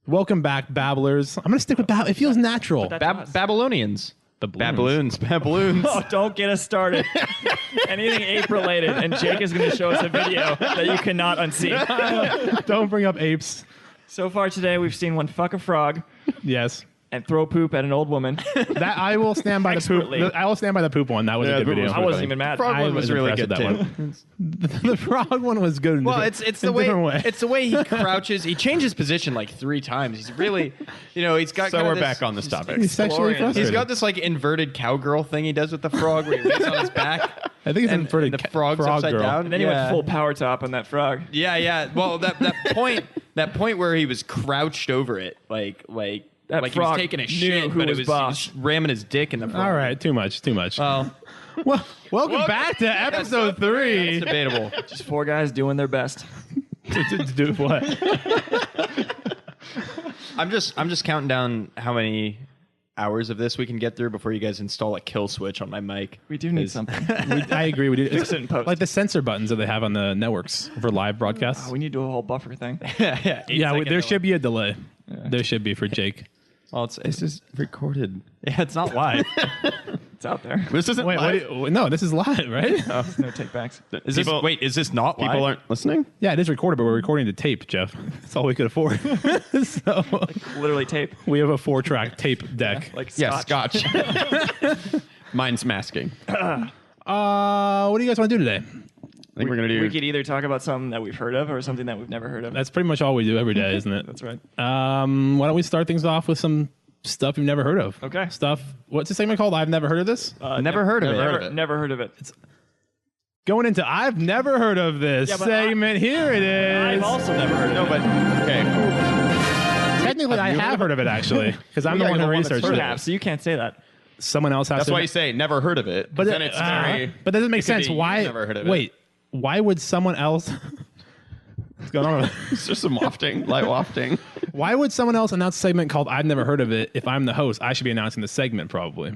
Welcome back, babblers. I'm going to stick with it feels natural. Babylonians. The Baboons. Oh, don't get us started. Anything ape related, and Jake is going to show us a video that you cannot unsee. Don't bring up apes. So far today, we've seen one fuck a frog Yes. and throw poop at an old woman. That I will stand by the Expertly. poop. I will stand by the poop one. That was a Yeah, good the poop video. was I wasn't even mad. Frog I one was really impressed good with too. The frog one was good. Well, it's the in a different way. It's the way he crouches. He changes position like 3 times. He's really, he's got. So kinda we're this- back on this topic. He's sexually Exploring. frustrated. He's got this like inverted cowgirl thing he does with the frog, where he lays on his back. I think it's and inverted. the frog's frog upside girl. down. And then he went full power top on that frog. Yeah. Well, that point where he was crouched over it, like That he was frog taking a knew shit, who but was he was boss. ramming his dick in the frog. All right, too much. Well, Welcome back to episode 3. it's debatable. Just 4 guys doing their best. to do what? I'm just counting down how many hours of this we can get through before you guys install a kill switch on my mic. We do need something. I agree. We do. Fix it in post. Like the censor buttons that they have on the networks for live broadcasts. Oh, we need to do a whole buffer thing. yeah, There should be a delay. There should be for Jake. Well, This is recorded. yeah, it's not live. It's out there. This isn't Wait, live. no, this is live, right? No take backs. Is this not live? People aren't listening? Yeah, it is recorded, but we're recording the tape, Jeff. That's all we could afford. So Literally tape. we have a 4-track tape deck. Like Yeah, scotch. scotch. Mine's masking. What do you guys want to do today? I think we're going to do... We could either talk about something that we've heard of or something that we've never heard of. That's pretty much all we do every day, isn't it? That's right. Why don't we start things off with some stuff you've never heard of? Okay. Stuff. What's the segment called? I've never heard of this. Never heard of it. Never heard of it. Going into I've never heard of this Yeah, but segment. Here it is. I've also never heard of No, it. but... Okay. Technically, I have heard of it actually, because I'm the Yeah, one who you're the one that's researched heard it. Perhaps, so you can't say that. Someone else has That's to. why you say never heard of it. But then it's very... But that doesn't make it could sense. be Why? you've never heard of it. Wait. Why would someone else? What's going on? It's just some wafting, light wafting. Why would someone else announce a segment called I've never heard of it? If I'm the host, I should be announcing the segment probably.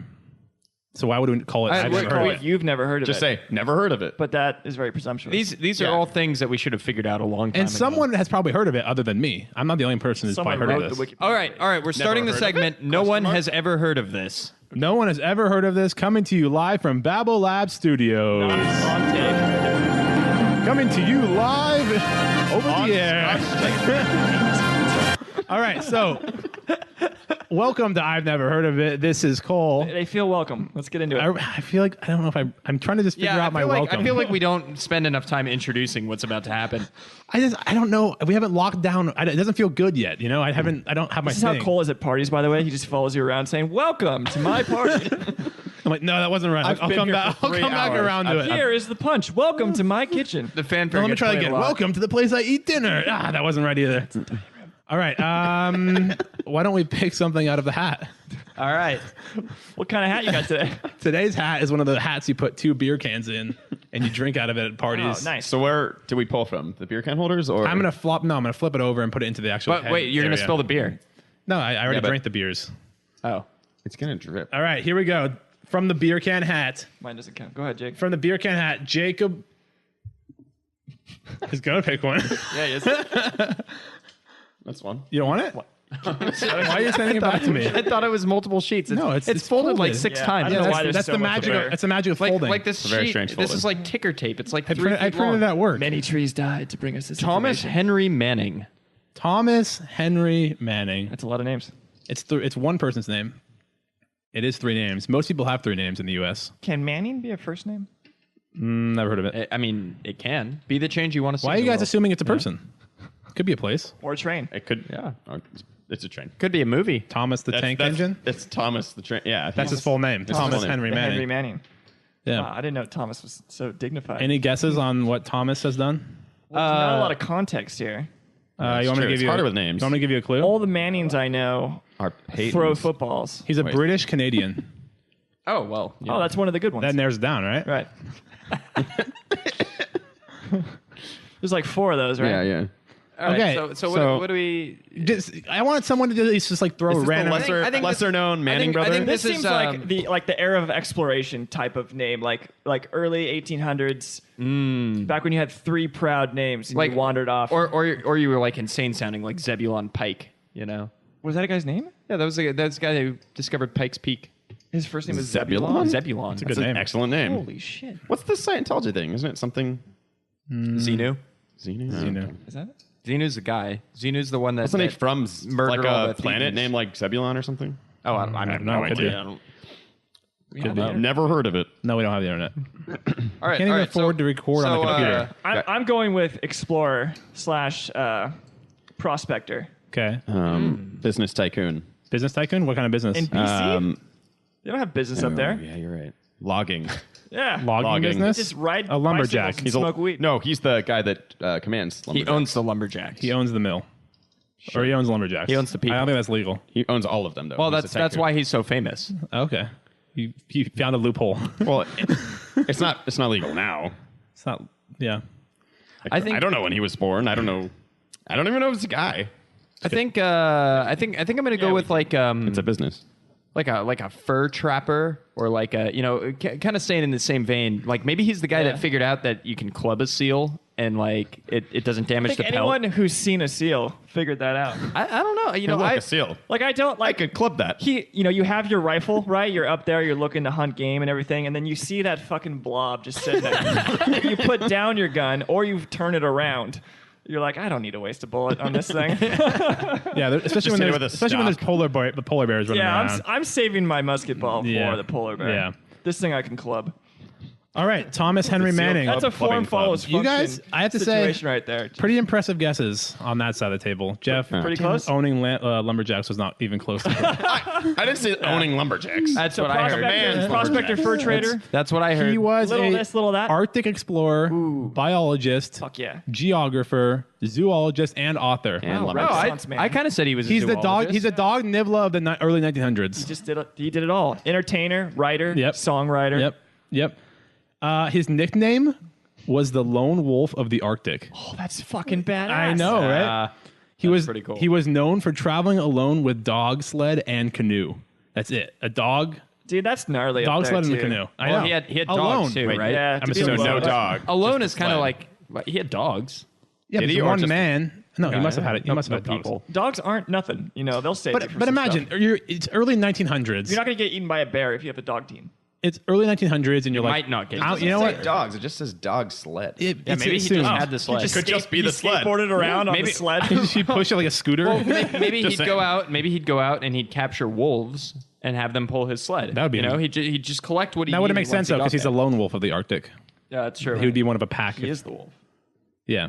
So why would we call it I've never heard of it? You've never heard of Just it. say never heard of it. But that is very presumptuous. These Yeah. are all things that we should have figured out a long time And ago. someone has probably heard of it other than me. I'm not the only person who's Someone probably heard wrote of the this. Wikipedia. All right. We're starting the heard of it? segment. No one has ever heard of this. No one has ever heard of this. Coming to you live from Babel Lab Studios. On tape. Coming to you live over the air. All right, so welcome to I've Never Heard of It. This is Cole. They feel welcome. Let's get into it. I feel like, I don't know if I'm trying to just figure out my welcome. I feel like we don't spend enough time introducing what's about to happen. I don't know. We haven't locked down. It doesn't feel good yet. I don't have my This is how thing. Cole is at parties, by the way. He just follows you around saying, "Welcome to my party." I'm like, no, that wasn't right. I'll been come here back. for I'll 3 come back hours. around to it. Here is the punch. Welcome to my kitchen. The fanfare. Let me gets try played again. a lot. Welcome to the place I eat dinner. That wasn't right either. All right. Why don't we pick something out of the hat? All right. What kind of hat you got today? Today's hat is one of the hats you put 2 beer cans in and you drink out of it at parties. Oh, nice. So where do we pull from? The beer can holders? Or I'm gonna flip it over and put it into the actual. But head wait, you're going to area. spill the beer. No, I already Yeah, but- drank the beers. Oh. It's going to drip. All right, here we go. From the beer can hat. Mine doesn't count. Go ahead, Jake. From the beer can hat, Jacob is gonna pick one. Yeah, yes. That's one. You don't want it? Why are you sending it back to me? I thought it was multiple sheets. No, it's folded like folded. 6 Yeah, times. I don't know that's, why there's that's so the much magic. beer. That's the magic of folding. Like this very sheet. strange This folding. is like ticker tape. It's like I 3 feet printed long. it at work. Many trees died to bring us this Thomas information. Henry Manning. Thomas Henry Manning. That's a lot of names. It's one person's name. It is 3 names. Most people have 3 names in the U.S. Can Manning be a first name? Never heard of it. I mean, it can be the change you want to see. Why are in you the guys world. assuming it's a person? Could be a place. Or a train? It could, yeah. It's a train. Could be a movie. Thomas the Tank Engine. It's Thomas the train. Yeah. I think That's his full name. his Thomas full name. Henry The Manning. Henry Manning. Yeah. Wow, I didn't know Thomas was so dignified. Any guesses on what Thomas has done? Well, there's not a lot of context here. You want me to true. give It's you harder with names. You want me to give you a clue? All the Mannings I know Our Peytons. throw footballs. He's a Wait. British Canadian. Oh, well. Oh, that's one of the good ones. That narrows it down, right? Right. There's like 4 of those, right? Yeah, yeah. All right, Okay, So so- what do we... I wanted someone to at least just like throw Is a this the random. lesser known Manning I brother? think This This seems is, like the era of exploration type of name, like early 1800s, back when you had 3 proud names and you wandered off. Or you were like insane sounding, like Zebulon Pike. You know. Was that a guy's name? Yeah, that's the guy who discovered Pikes Peak. His first name was Zebulon? Zebulon. Good That's an name. excellent name. Holy shit. What's the Scientology thing? Isn't it something? Xenu. Xenu? Xenu. Is that it? Xenu's the guy. Xenu's the one that. Wasn't he that from murdered like all a the planet Thetans. named like Zebulon or something? Oh, I have no Could idea. be. Could be. Never heard of it. No, we don't have the internet. All right, Can't even afford to record on the computer. I'm going with explorer / prospector. Okay. Business tycoon. Business tycoon? What kind of business? In BC? They don't have business up there. Yeah, you're right. Logging. Yeah. Logging business? Just ride A lumberjack. bicycles and smoke weed. No, he's the guy that commands. He lumberjacks. owns the lumberjacks. He owns the mill. Or he owns lumberjacks. He owns the people. I don't think that's legal. He owns all of them, though. Well, He's a that's tycoon. why he's so famous. Okay. You found a loophole. Well, it's not legal now. It's not. Yeah. I think- I don't know when he was born. I don't know. I don't even know if it's a guy. I think I'm gonna go with like It's a business. like a fur trapper or like a kind of staying in the same vein. Like maybe he's the guy that figured out that you can club a seal and like it doesn't I damage think the pelt. anyone who's seen a seal figured that out. I don't know. You know, like a seal. Like I don't I like could club that. you have your rifle, right? You're up there, you're looking to hunt game and everything, and then you see that fucking blob just sitting there. You put down your gun or you turn it around. You're like, I don't need to waste a bullet on this thing. Yeah. Especially when hit it there's, with a especially when there's stock. polar bears running Yeah, around. I'm saving my musket ball Yeah. for the polar bear. Yeah. This thing I can club. All right. Thomas Henry Manning. That's a form clubbing club. follows You function guys, I have to say, situation right there. Pretty impressive guesses on that side of the table. Jeff, Pretty close. owning lumberjacks was not even close to I didn't say owning lumberjacks. That's what I heard. man's Prospector fur trader. That's what I heard. He was Little a this, little that. Arctic explorer, biologist, Fuck yeah. geographer, zoologist, and author. And Wow, lumberjacks. Renaissance man. I kind of said he was. He's a the dog. zoologist. He's a dog Nibla of the early 1900s. He did it all. Entertainer, writer, Yep. songwriter. Yep. His nickname was the Lone Wolf of the Arctic. Oh, that's fucking badass. I know, right? He was pretty cool. He was known for traveling alone with dog sled and canoe. That's it. A dog, Dude, that's gnarly. dog up there sled and a too. canoe. I Well, know. he had alone dogs too, Wait, right? Yeah, I'm to be assuming So alone. no dog. Alone Just is kind of sled. like he had dogs. Yeah, Did but he, he's or one just- man. No, he must have had it. He No- must have no had dogs. Dogs aren't nothing. You know, they'll save you for But some imagine stuff. it's early 1900s. You're not going to get eaten by a bear if you have a dog team. It's early 1900s, and you're like, might not get "Ow, eaten. you know what? Dogs. It just says dog sled. Yeah, maybe he just had the sled. Could just be the sled. Skateboarded around on the Maybe- sled. She pushed it like a scooter. Maybe Just he'd go saying. out. Maybe he'd go out and he'd capture wolves and have them pull his sled. That would be you know, amazing. he'd just collect what he. That wouldn't needed make sense once he though, got because he's a there. lone wolf of the Arctic. Yeah, that's true. He would be one of a pack. He is the wolf. Yeah,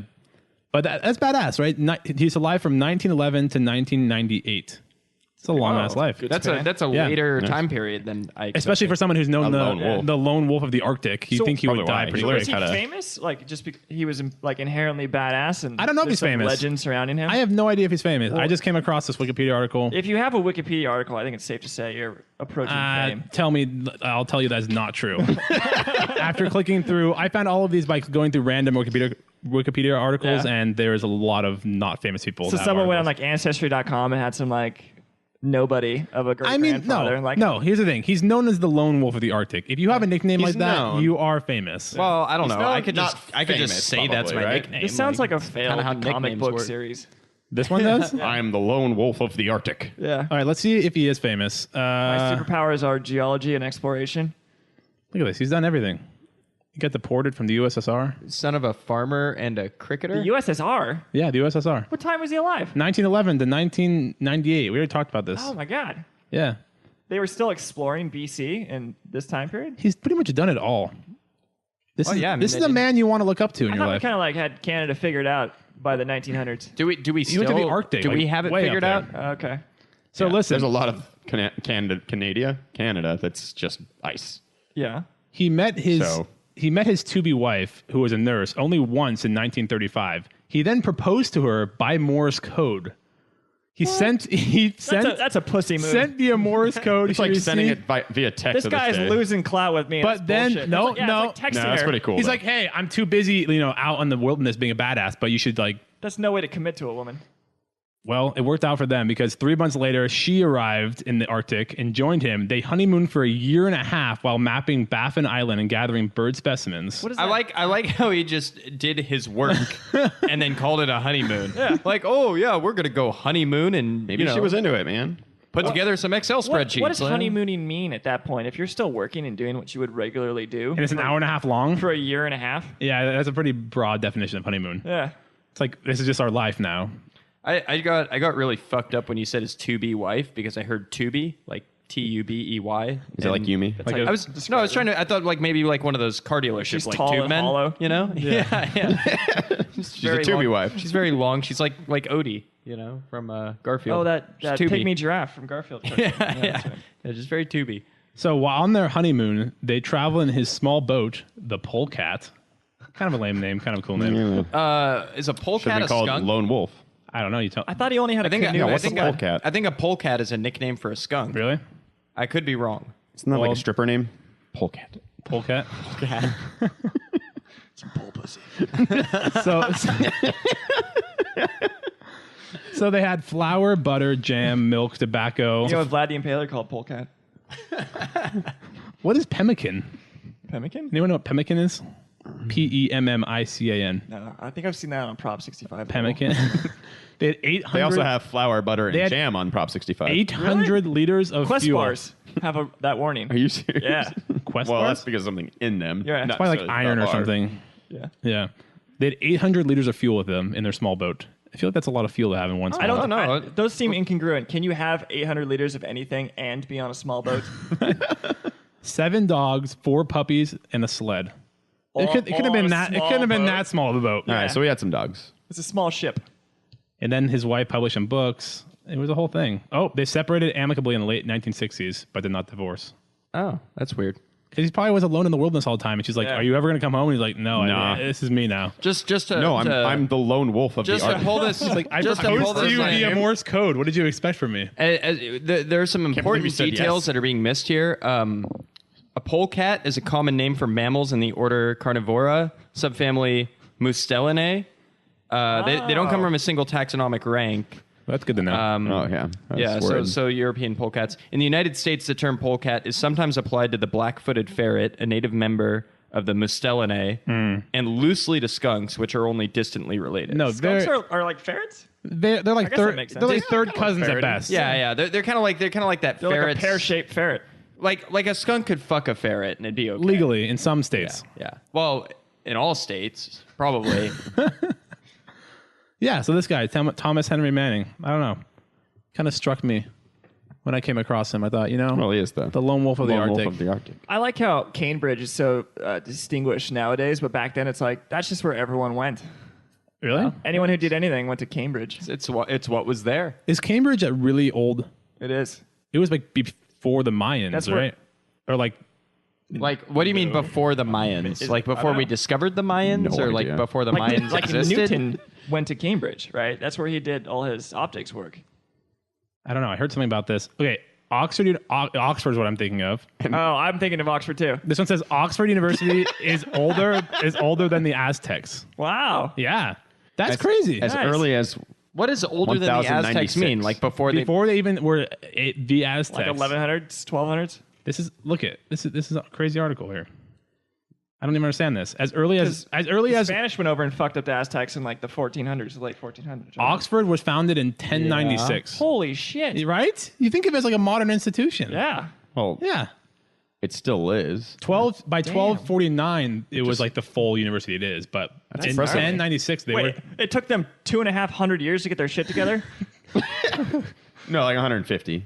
but that's badass, right? He's alive from 1911 to 1998. It's a long ass life. That's a Yeah. later time period than I. Expected. Especially for someone who's known A lone wolf. the lone wolf of the Arctic. You So- think he would Probably die why. pretty He quick. Was he kinda- famous? Like just he was like inherently badass, and I don't know if there's he's some famous. Legend surrounding him. I have no idea if he's famous. I just came across this Wikipedia article. If you have a Wikipedia article, I think it's safe to say you're approaching fame. Tell me, I'll tell you that's not true. After clicking through, I found all of these by going through random Wikipedia articles, Yeah. and there's a lot of not famous people. So that have someone went on articles. like Ancestry.com and had some like nobody of a great I mean, grandfather. no, like, no. Here's the thing: he's known as the lone wolf of the Arctic. If you have a nickname He's like that, known. you are famous. Well, I don't know. not- I could not just famous, say that's my probably, right? nickname. This sounds like a failed how comic nicknames book work. series. This one does. I am the lone wolf of the Arctic. Yeah. All right, let's see if he is famous. My superpowers are geology and exploration. Look at this. He's done everything. He got deported from the USSR. Son of a farmer and a cricketer. The USSR. Yeah, the USSR. What time was he alive? 1911 to 1998. We already talked about this. Oh my god. Yeah. They were still exploring BC in this time period. He's pretty much done it all. This Well, is, yeah, I mean, this they is a did- man you want to look up to in I your thought we life. kind of like had Canada figured out by the 1900s. Do we He went to the Arctic, Do we like, have it way up figured there. out? Okay. So listen, There's a lot of Canada that's just ice. Yeah. he met his So- to-be wife, who was a nurse, only once in 1935. He then proposed to her by Morse code. He sent That's a pussy move. sent via Morse code. It's Here like you sending see. it via text. this to guy is day. losing clout with me. But That's then- bullshit. no, It's like, no. it's like texting No, that's her. pretty cool. He's though. like, hey, I'm too busy, out in the wilderness being a badass, but you should like. That's no way to commit to a woman. Well, it worked out for them because 3 months later, she arrived in the Arctic and joined him. They honeymooned for a year and a half while mapping Baffin Island and gathering bird specimens. What is I that? like how he just did his work and then called it a honeymoon. Yeah. Like, oh yeah, we're gonna go honeymoon and Maybe she was into it, man. put together some Excel spreadsheets. What does man. honeymooning mean at that point? If you're still working and doing what you would regularly do And it's an hour and a half long. for a year and a half? Yeah, that's a pretty broad definition of honeymoon. Yeah. It's like, this is just our life now. I got really fucked up when you said his to-be wife because I heard to-be, like T-U-B-E-Y. Is it like Yumi? Like how a- you I was trying to. I thought like maybe like one of those car dealerships, She's like tall tube and men, hollow. you know? Yeah. She's very a Tubi long. wife. She's very long. She's like Odie, you know, from Garfield. Oh, that She's pygmy giraffe from Garfield. Yeah, that's right. yeah, just very tubey. So while on their honeymoon, they travel in his small boat, the Polecat. Kind of a lame name, kind of a cool name. Is a Should polecat be a called skunk? Lone Wolf. I don't know. You tell. I thought he only had a canoe. yeah, and what's a a skunk. polecat? I think a polecat is a nickname for a skunk. Really? I could be wrong. Isn't that like Well- a stripper name? Polecat. Polecat. Some pole pussy. So they had flour, butter, jam, milk, tobacco. You know what Vlad the Impaler called polecat? What is pemmican? Pemmican? Anyone know what pemmican is? Pemmican. No, I think I've seen that on Prop 65. Pemmican. They had 800. They also have flour, butter, They and had jam on Prop 65. 800 liters of Quest fuel. bars have that warning. Are you serious? Yeah. Quest Well, bars? that's because of something in them. Yeah. not It's Probably like necessarily iron the or bar. something. Yeah. Yeah. They had 800 liters of fuel with them in their small boat. I feel like that's a lot of fuel to have in one small I don't boat. know. know. Those seem incongruent. Can you have 800 liters of anything and be on a small boat? 7 dogs, 4 puppies, and a sled. It could have all been on a that. It small couldn't have been boat? that small of a boat. All right, so we had some dogs. It's a small ship. And then his wife published some books. It was a whole thing. Oh, they separated amicably in the late 1960s, but did not divorce. Oh, that's weird. Because he probably was alone in the wilderness all the time. And she's like, Yeah. "Are you ever going to come home?" And he's like, "No, Nah. this is me now." Just to No, I'm the lone wolf of just the to Arctic. hold this. Like, I just to hold proposed to this you line via here. Morse code. What did you expect from me? There are some believe important you said details yes. that are being missed here. A polecat is a common name for mammals in the order Carnivora, subfamily Mustelinae. They don't come from a single taxonomic rank. That's good to know. Oh, yeah. Yeah, That's so, word. so European polecats. In the United States, the term polecat is sometimes applied to the black-footed ferret, a native member of the Mustelinae, and loosely to skunks, which are only distantly related. no, Skunks they're are like ferrets? like guess that third. makes sense. They're like Yeah, third kinda like cousins at ferret. best. Yeah, they're kind of like that They're ferret. like a pear-shaped ferret. Like a skunk could fuck a ferret and it'd be okay. Legally in some states. Yeah. Well, in all states, probably. Yeah. So this guy, Thomas Henry Manning, I don't know, kind of struck me when I came across him. I thought, Well, he is the lone wolf of the lone Arctic. wolf of the Arctic. I like how Cambridge is so distinguished nowadays, but back then it's like, that's just where everyone went. Really? Anyone who did anything went to Cambridge. it's what was there. Is Cambridge a really old? It is. It was like before the Mayans, That's where- right? Or like Like, what do you mean before the Mayans? Like before we discovered the Mayans, No or like idea. before the Like, Mayans like existed? Newton went to Cambridge, right? That's where he did all his optics work. I don't know. I heard something about this. Okay, Oxford is what I'm thinking of. Oh, I'm thinking of Oxford too. This one says Oxford University is older than the Aztecs. Wow. Yeah, that's crazy. As Nice. early as What does older than the Aztecs 1096? mean? Like before Before they even were the Aztecs. Like 1100s, 1200s? This is a crazy article here. I don't even understand this. As early as Spanish went over and fucked up the Aztecs in like the 1400s, the late 1400s. right? Oxford was founded in 1096. Holy shit. Right? You think of it as like a modern institution. Yeah. well, Yeah. it still is. 1249 it was like the full university it is, but in impressive. 1096 they Wait, were it took them 2,500 years to get their shit together? No, like 150.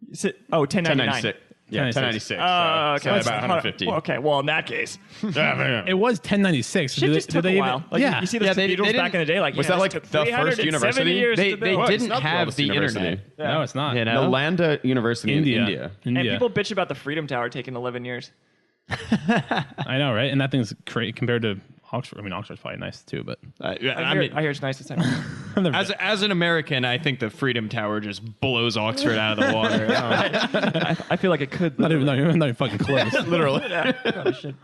1099. 1096. Yeah, 1096. 1096. Oh, okay. So That's about 150. Okay, well, in that case, it was 1096. shit just took a while. Like, yeah. you see the they cathedrals back in the day, like, Was yeah, that like this took the first 370 university? years They to build. didn't not the have oldest the university. internet. No, it's not. You know? Nalanda University India. in India. And India. people bitch about the Freedom Tower taking 11 years. I know, right? And that thing's great compared to Oxford. I mean, Oxford's probably nice too, but I hear it's nice this time. I've never been. As an American, I think the Freedom Tower just blows Oxford out of the water. I feel like it could. Not even fucking close. Literally. Yeah, probably should.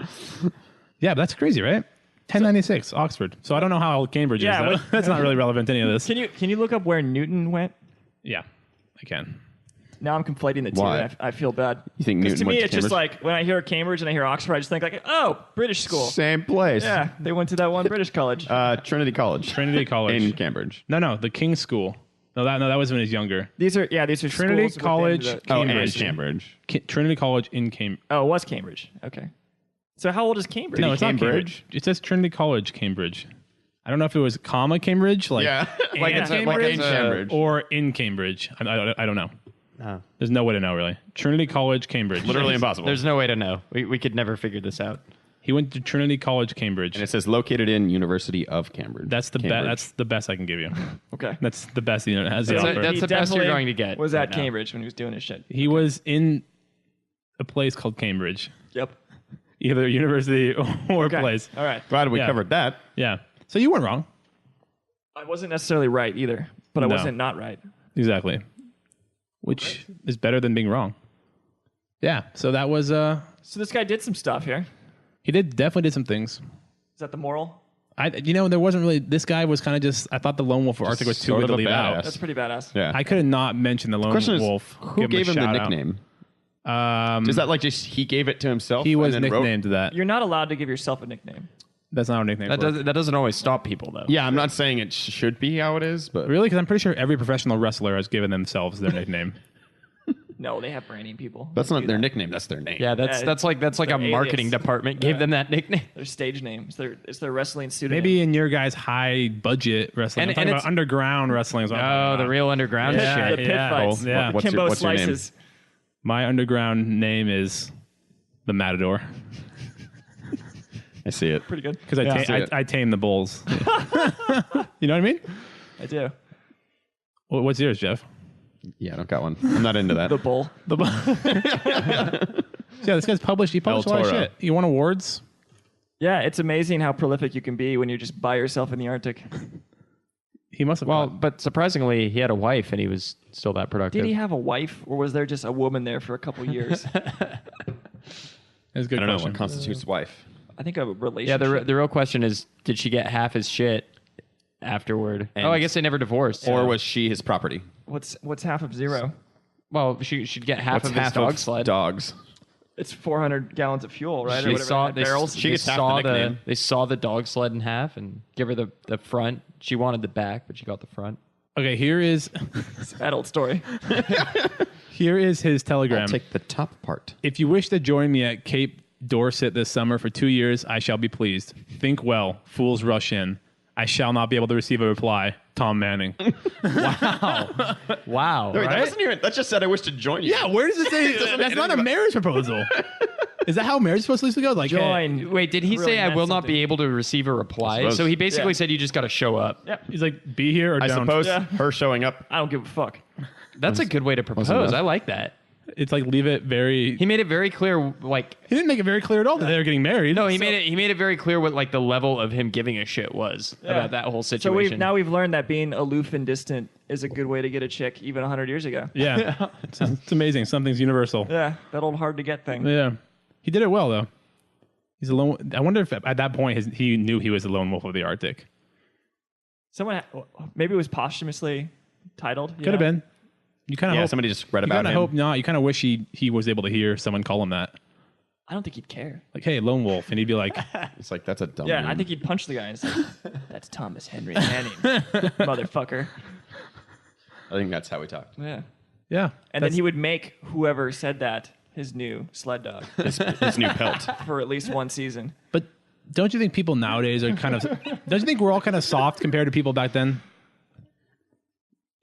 Yeah, but that's crazy, right? 1096, Oxford. So I don't know how old Cambridge is. Though. That's not really relevant to any of this. Can you look up where Newton went? Yeah, I can. Now I'm conflating the two. Why? And I feel bad. You think Because Newton to me, went it's to just Cambridge? like when I hear Cambridge and I hear Oxford, I just think like, oh, British school. Same place. Yeah, they went to that one British college. Trinity College. Trinity College. In Cambridge. No, the King's School. No, that was when he was younger. These are Trinity schools within College, the- Cambridge. And Cambridge. Trinity College in Cambridge. Oh, it was Cambridge. Okay. So how old is Cambridge? No, it's not Cambridge? Cambridge. It says Trinity College, Cambridge. I don't know if it was comma Cambridge, like Yeah. like it's in Cambridge. or in Cambridge. I don't know. No. There's no way to know, really. Trinity College, Cambridge. Literally impossible. There's no way to know. We could never figure this out. He went to Trinity College, Cambridge. And it says located in University of Cambridge. That's the best. Cambridge. That's the best I can give you. Okay. That's the best the internet has to That's offer. that's He the best you're definitely going to get. Was right at now. Cambridge when he was doing his shit. He was in a place called Cambridge, Yep. either university or Okay. place. All right. Glad we Yeah. covered that. Yeah. So you weren't wrong. I wasn't necessarily right either, but I No. wasn't not right. Exactly. Which is better than being wrong. Yeah. So that was So this guy did some stuff here. he definitely did some things. Is that the moral? There wasn't really. This guy was kind of just. I thought the Lone Wolf of Arctic was too sort good of to a leave out. badass. That's pretty badass. Yeah. I could have not mentioned the Lone Question is, Wolf. who give gave him the a shout nickname? out. Is that like just he gave it to himself? He was and then wrote- nicknamed that. You're not allowed to give yourself a nickname. That's not a nickname. That for it. doesn't always stop people though. Yeah, I'm not saying it should be how it is, but Really? Because I'm pretty sure every professional wrestler has given themselves their nickname. No, they have branding people. that's that not do their that. nickname. That's their name. Yeah, that's like a They're marketing alias. department gave them that nickname. Their stage names. It's their wrestling pseudonym. Maybe in your guys' high budget wrestling. And- I'm talking and about it's- underground wrestling. Is what I'm talking Oh, the about. real underground Yeah. shit. the pit fights. Yeah. What's your- Kimbo what's your name? slices. My underground name is the Matador I see it. Pretty good. because I see it. I tame the bulls. You know what I mean? I do. What's yours, Jeff? Yeah, I don't got one. I'm not into that. The bull. The bull. Yeah, this guy's published. He published a lot of Toro. shit. He won awards. Yeah, it's amazing how prolific you can be when you're just by yourself in the Arctic. He must have. Well, but surprisingly, he had a wife and he was still that productive. Did he have a wife, or was there just a woman there for a couple years? That's a good I don't know question. what constitutes wife. I think a relationship. Yeah, the real question is, did she get half his shit afterward? And- Oh, I guess they never divorced. Or was she his property? What's half of zero? Well, she'd get half What's of his half dog of sled. dogs? It's 400 gallons of fuel, right? Or They whatever, saw that they, barrels. She they gets half saw the nickname. they saw the dog sled in half and give her the front. She wanted the back, but she got the front. Okay, here is Adult story. his telegram. I'll take the top part. If you wish to join me at Cape Dorset this summer for 2 years, I shall be pleased. Think well, fools rush in. I shall not be able to receive a reply. Tom Manning. Wow. Wait, that Right? wasn't even. That just said I wish to join you. Yeah, where does it say? doesn't That's make not a anything marriage proposal. Is that how marriage is supposed to go? Like, hey, Join. Wait, did he Really say I meant will not something. be able to receive a reply? suppose. So he basically Yeah. said you just got to show up. he's like, be here or I don't. suppose Yeah. her showing up. I don't give a fuck. That's a good way to propose. enough. I like that. It's like leave it very. He made it very clear, like He didn't make it very clear at all that they were getting married. no, he made it very clear what like the level of him giving a shit was about that whole So situation. we've learned that being aloof and distant is a good way to get a chick even 100 years ago. Yeah, it's amazing. Something's universal. Yeah, that old hard to get thing. Yeah, he did it well though. He's a lone. I wonder if at that point he knew he was the lone wolf of the Arctic. Someone maybe it was posthumously titled. you Could have know? been. You kind of Yeah, hope. somebody just read You about kind of him. hope not. You kind of wish he was able to hear someone call him that. I don't think he'd care. Like, hey, lone wolf, and he'd be like, It's like that's a dumb. Yeah, name. I think he'd punch the guy and say, "That's Thomas Henry Manning, motherfucker." I think that's how we talked. Yeah, yeah. and then he would make whoever said that his new sled dog His new pelt. for at least one season. But don't you think people nowadays are kind of? Don't you think we're all kind of soft compared to people back then?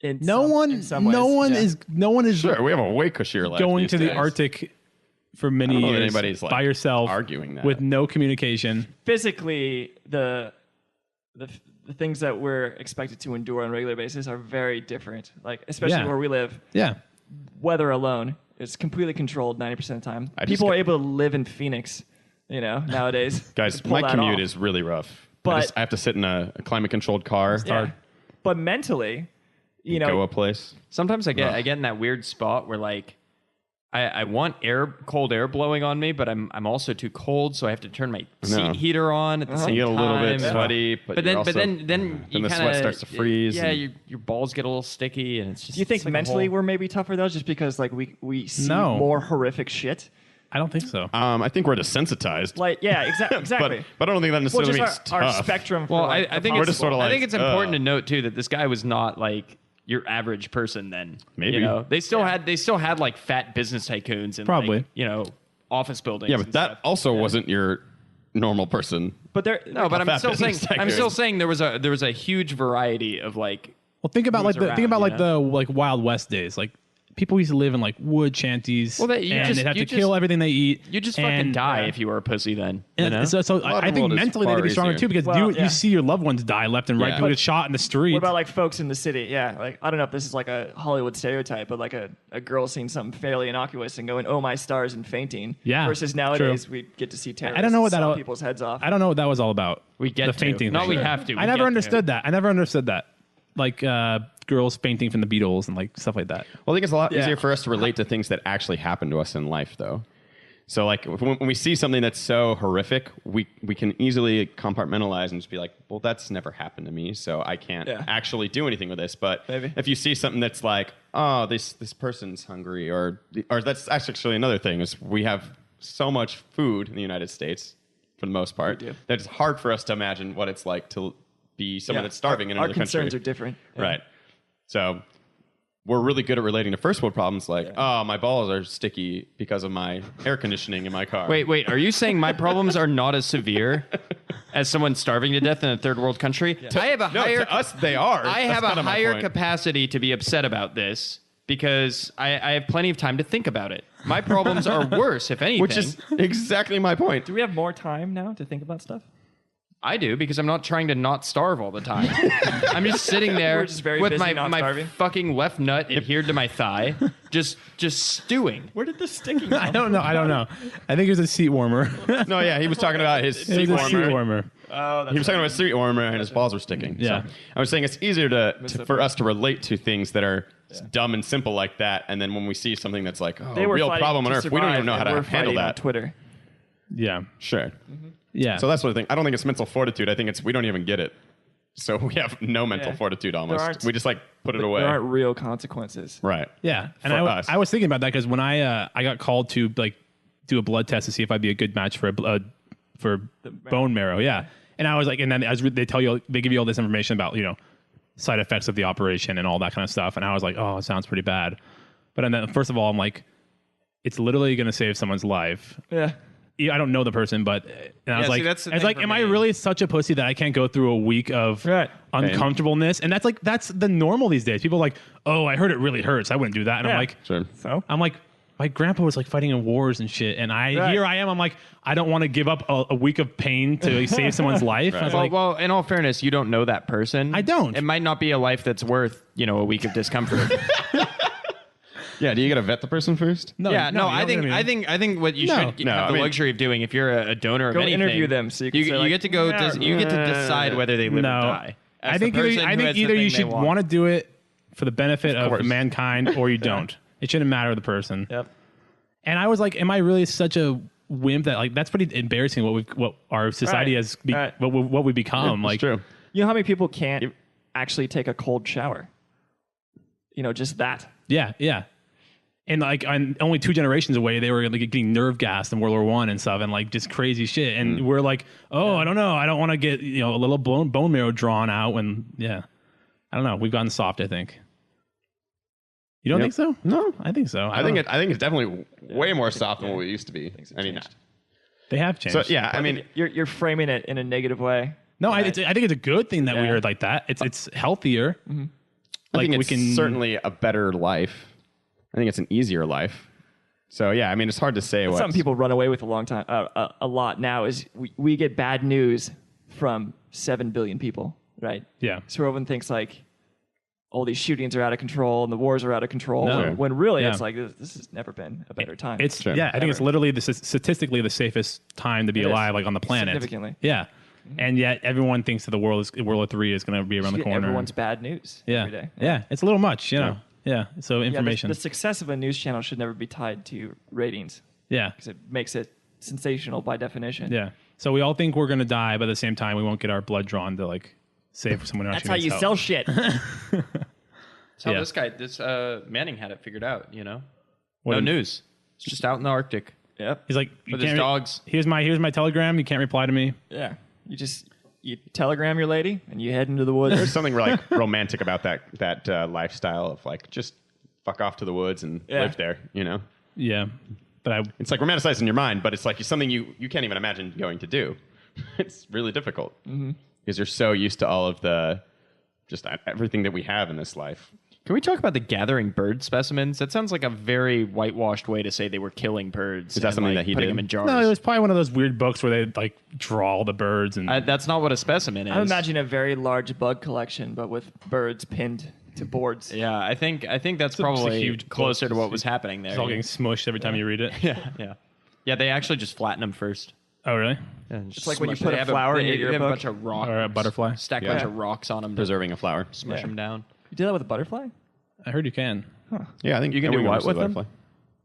No one is Sure, we have a way cushier life. going these to the days. Arctic for many I don't know that years anybody's, like, by yourself, arguing that. with no communication. Physically, the things that we're expected to endure on a regular basis are very different. Like especially Yeah. where we live, Yeah, weather alone is completely controlled 90% of the time. I just People are got- able to live in Phoenix, nowadays. Guys, to pull my that commute off. is really rough. But- I have to sit in a climate-controlled car. Yeah. But mentally, Go a place. Sometimes I get in that weird spot where like I want cold air blowing on me, but I'm also too cold, so I have to turn my No. seat heater on at the same You get a little bit time. sweaty, But then you then the kinda, sweat starts to freeze. Yeah, and- your balls get a little sticky, and it's just. Do you think it's like a mentally whole- we're maybe tougher though, just because like we see No. more horrific shit? I don't think so. I think we're desensitized. Like, yeah, exactly. But I don't think that well, necessarily means just our tough. spectrum. For, Well, like, I the think We're it's just sorta I like, think it's important to note too that this guy was not like your average person. Then Maybe. you know, they still had like fat business tycoons and Probably. like, you know, office buildings. Yeah, but and that stuff. also wasn't your normal person. But there, No, but I'm fat still saying business tycoon. there was a huge variety of like. Well, think about moves around, the like Wild West days. Like people used to live in like wood shanties, Well, you and just- they'd have you to kill just- everything they eat. You just fucking and, die if you were a pussy then. You And know? so lot I of think world is mentally far they'd be stronger easier. too because Well, you see your loved ones die left and right. Yeah. People get shot in the street. what about like folks in the city? Yeah, like I don't know if this is like a Hollywood stereotype, but like a girl seeing something fairly innocuous and going, "Oh my stars," and fainting. Yeah, Versus nowadays we get to see terrorists. I don't know what that saw all- people's heads off. I don't know what that was all about. We get the to. fainting. No, thing. we have to. We I never get understood that. I never understood that. Like girls fainting from the Beatles and like stuff like that. Well, I think it's a lot Yeah. easier for us to relate to things that actually happen to us in life, though. So, like, when we see something that's so horrific, we can easily compartmentalize and just be like, well, that's never happened to me, so I can't actually do anything with this. But Maybe. if you see something that's like, oh, this person's hungry, or that's actually another thing, is we have so much food in the United States, for the most part, do. that it's hard for us to imagine what it's like to be someone that's starving in our another country. Our concerns are different. Yeah. Right. So we're really good at relating to first world problems like, oh, my balls are sticky because of my air conditioning in my car. Wait, are you saying my problems are not as severe as someone starving to death in a third world country? I have a No, higher to us, they are. I That's have a kinda my higher point. capacity to be upset about this because I have plenty of time to think about it. My problems are worse, if anything. Which is exactly my point. Do we have more time now to think about stuff? I do because I'm not trying to not starve all the time. I'm just sitting there We're just very with busy my not my starving. fucking left nut adhered to my thigh, just stewing. Where did the sticking I don't know. I think it was a seat warmer. No, yeah, he was talking about his It seat was a seat warmer. warmer. Oh, that's He was talking about a seat warmer and his balls were sticking. Yeah. So I was saying it's easier for us to relate to things that are dumb and simple like that, and then when we see something that's like, oh, they a were real fighting problem on to Earth, we don't survive, even know how and to we're handle fighting on that. Twitter. Yeah. Sure. Yeah. So that's what I think. I don't think it's mental fortitude. I think it's we don't even get it. So we have no mental Yeah. fortitude There almost. aren't- We just like put it away. There aren't real consequences. Right. Yeah, and For I us. was thinking about that because when I got called to like do a blood test to see if I'd be a good match for for bone marrow, yeah, and I was like, and then they give you all this information about side effects of the operation and all that kind of stuff, and I was like, oh, it sounds pretty bad, but then first of all, I'm like, it's literally going to save someone's life. Yeah. I don't know the person, but and I was see, like, that's the I was thing like, for am I me. really such a pussy that I can't go through a week of Right. uncomfortableness? And that's the normal these days. People are like, oh, I heard it really hurts. I wouldn't do that. And Yeah. I'm like, Sure. So? I'm like, my grandpa was like fighting in wars and shit, and here I am. I'm like, I don't want to give up a week of pain to save someone's life. I was like, Well, in all fairness, you don't know that person. I don't. It might not be a life that's worth a week of discomfort. Yeah. Do you got to vet the person first? no, yeah, no, you I don't think know what I think I think what you No. should No, have I the mean- luxury of doing if you're a donor of Go anything. interview them so you can say, like, get to go. You get to decide whether they live No. or die. As I the think person who has the either you thing should they want to do it for the benefit of course. mankind, or you don't. It shouldn't matter the person. Yep. And I was like, am I really such a wimp that like that's pretty embarrassing what our society Right. has Right. what we become It's like. true. You know how many people can't actually take a cold shower? Just that. Yeah. And like only 2 generations away, they were like getting nerve gassed in World War I and stuff, and like just crazy shit. And we're like, oh, I don't know, I don't want to get a little bone marrow drawn out. And I don't know. We've gotten soft, I think. You don't think so? No. I think so. I think it's definitely way more soft than what we used to be. I mean, changed. they have changed. so yeah. I mean, You're framing it in a negative way. no, I think it's a good thing that we are like that. It's healthier. I think we it's can certainly a better life. I think it's an easier life. So yeah, I mean, it's hard to say what Some people run away with a lot now is we get bad news from 7 billion people, right? Yeah. So everyone thinks like all these shootings are out of control and the wars are out of control. No. When really Yeah. it's like this has never been a better time. It's Sure. I think it's literally statistically the safest time to be It is. alive, like on the planet. Significantly. Yeah. And yet everyone thinks that World War III is going to be around the You get corner. everyone's bad news yeah. every day. Yeah. It's a little much, you know. Yeah. So information. The success of a news channel should never be tied to ratings Yeah. because it makes it sensational by definition. Yeah. So we all think we're going to die, but at the same time, we won't get our blood drawn to like save someone who That's actually how you needs sell help. shit. That's how Yeah. this Manning had it figured out, you know? What No did- news. It's just out in the Arctic. Yep. He's like, you With his can't dogs. Here's my telegram. You can't reply to me. Yeah. You telegram your lady and you head into the woods. There's something like romantic about that lifestyle of like just fuck off to the woods and Yeah. live there. You know, Yeah. But it's like romanticized in your mind, but it's like something you can't even imagine going to do. It's really difficult because you're so used to all of the just everything that we have in this life. Can we talk about the gathering bird specimens? That sounds like a very whitewashed way to say they were killing birds. Is that and, something like, that he putting did? them in jars? no, it was probably one of those weird books where they like draw all the birds and That's not what a specimen is. I imagine a very large bug collection, but with birds pinned to boards. Yeah, I think that's a probably huge closer book. to what was happening there. it's all getting smushed every time you read it. Yeah, they actually just flatten them first. Oh, really? It's like when you put a flower in they your have a book. bunch of rocks. Or a butterfly? Stack a Yeah. bunch of rocks on them to Preserving a flower. smush them down. You do that with a butterfly? I heard you can. Yeah, I think You can do everyone what knows with the them? butterfly.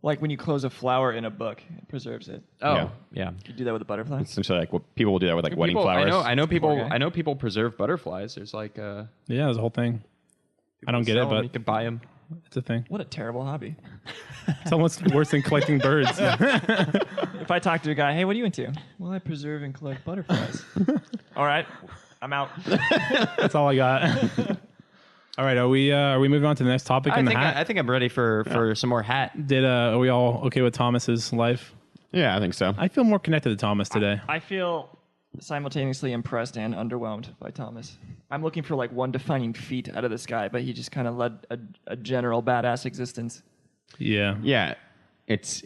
Like when you close a flower in a book, it preserves it. Oh, yeah. You do that with a butterfly? Essentially, like what people will do that with like wedding People- flowers. I know people. Poor guy. I know people preserve butterflies. There's like Yeah, there's a whole thing. I don't get it, sell 'em, but you can buy them. it's a thing. What a terrible hobby. It's almost worse than collecting birds. If I talk to a guy, hey, what are you into? Well, I preserve and collect butterflies. All right, I'm out. That's all I got. All right, are we moving on to the next topic in the hat? I think I'm ready for some more hat. Are we all okay with Thomas's life? Yeah, I think so. I feel more connected to Thomas today. I feel simultaneously impressed and underwhelmed by Thomas. I'm looking for like one defining feat out of this guy, but he just kind of led a general badass existence. Yeah. Yeah, it's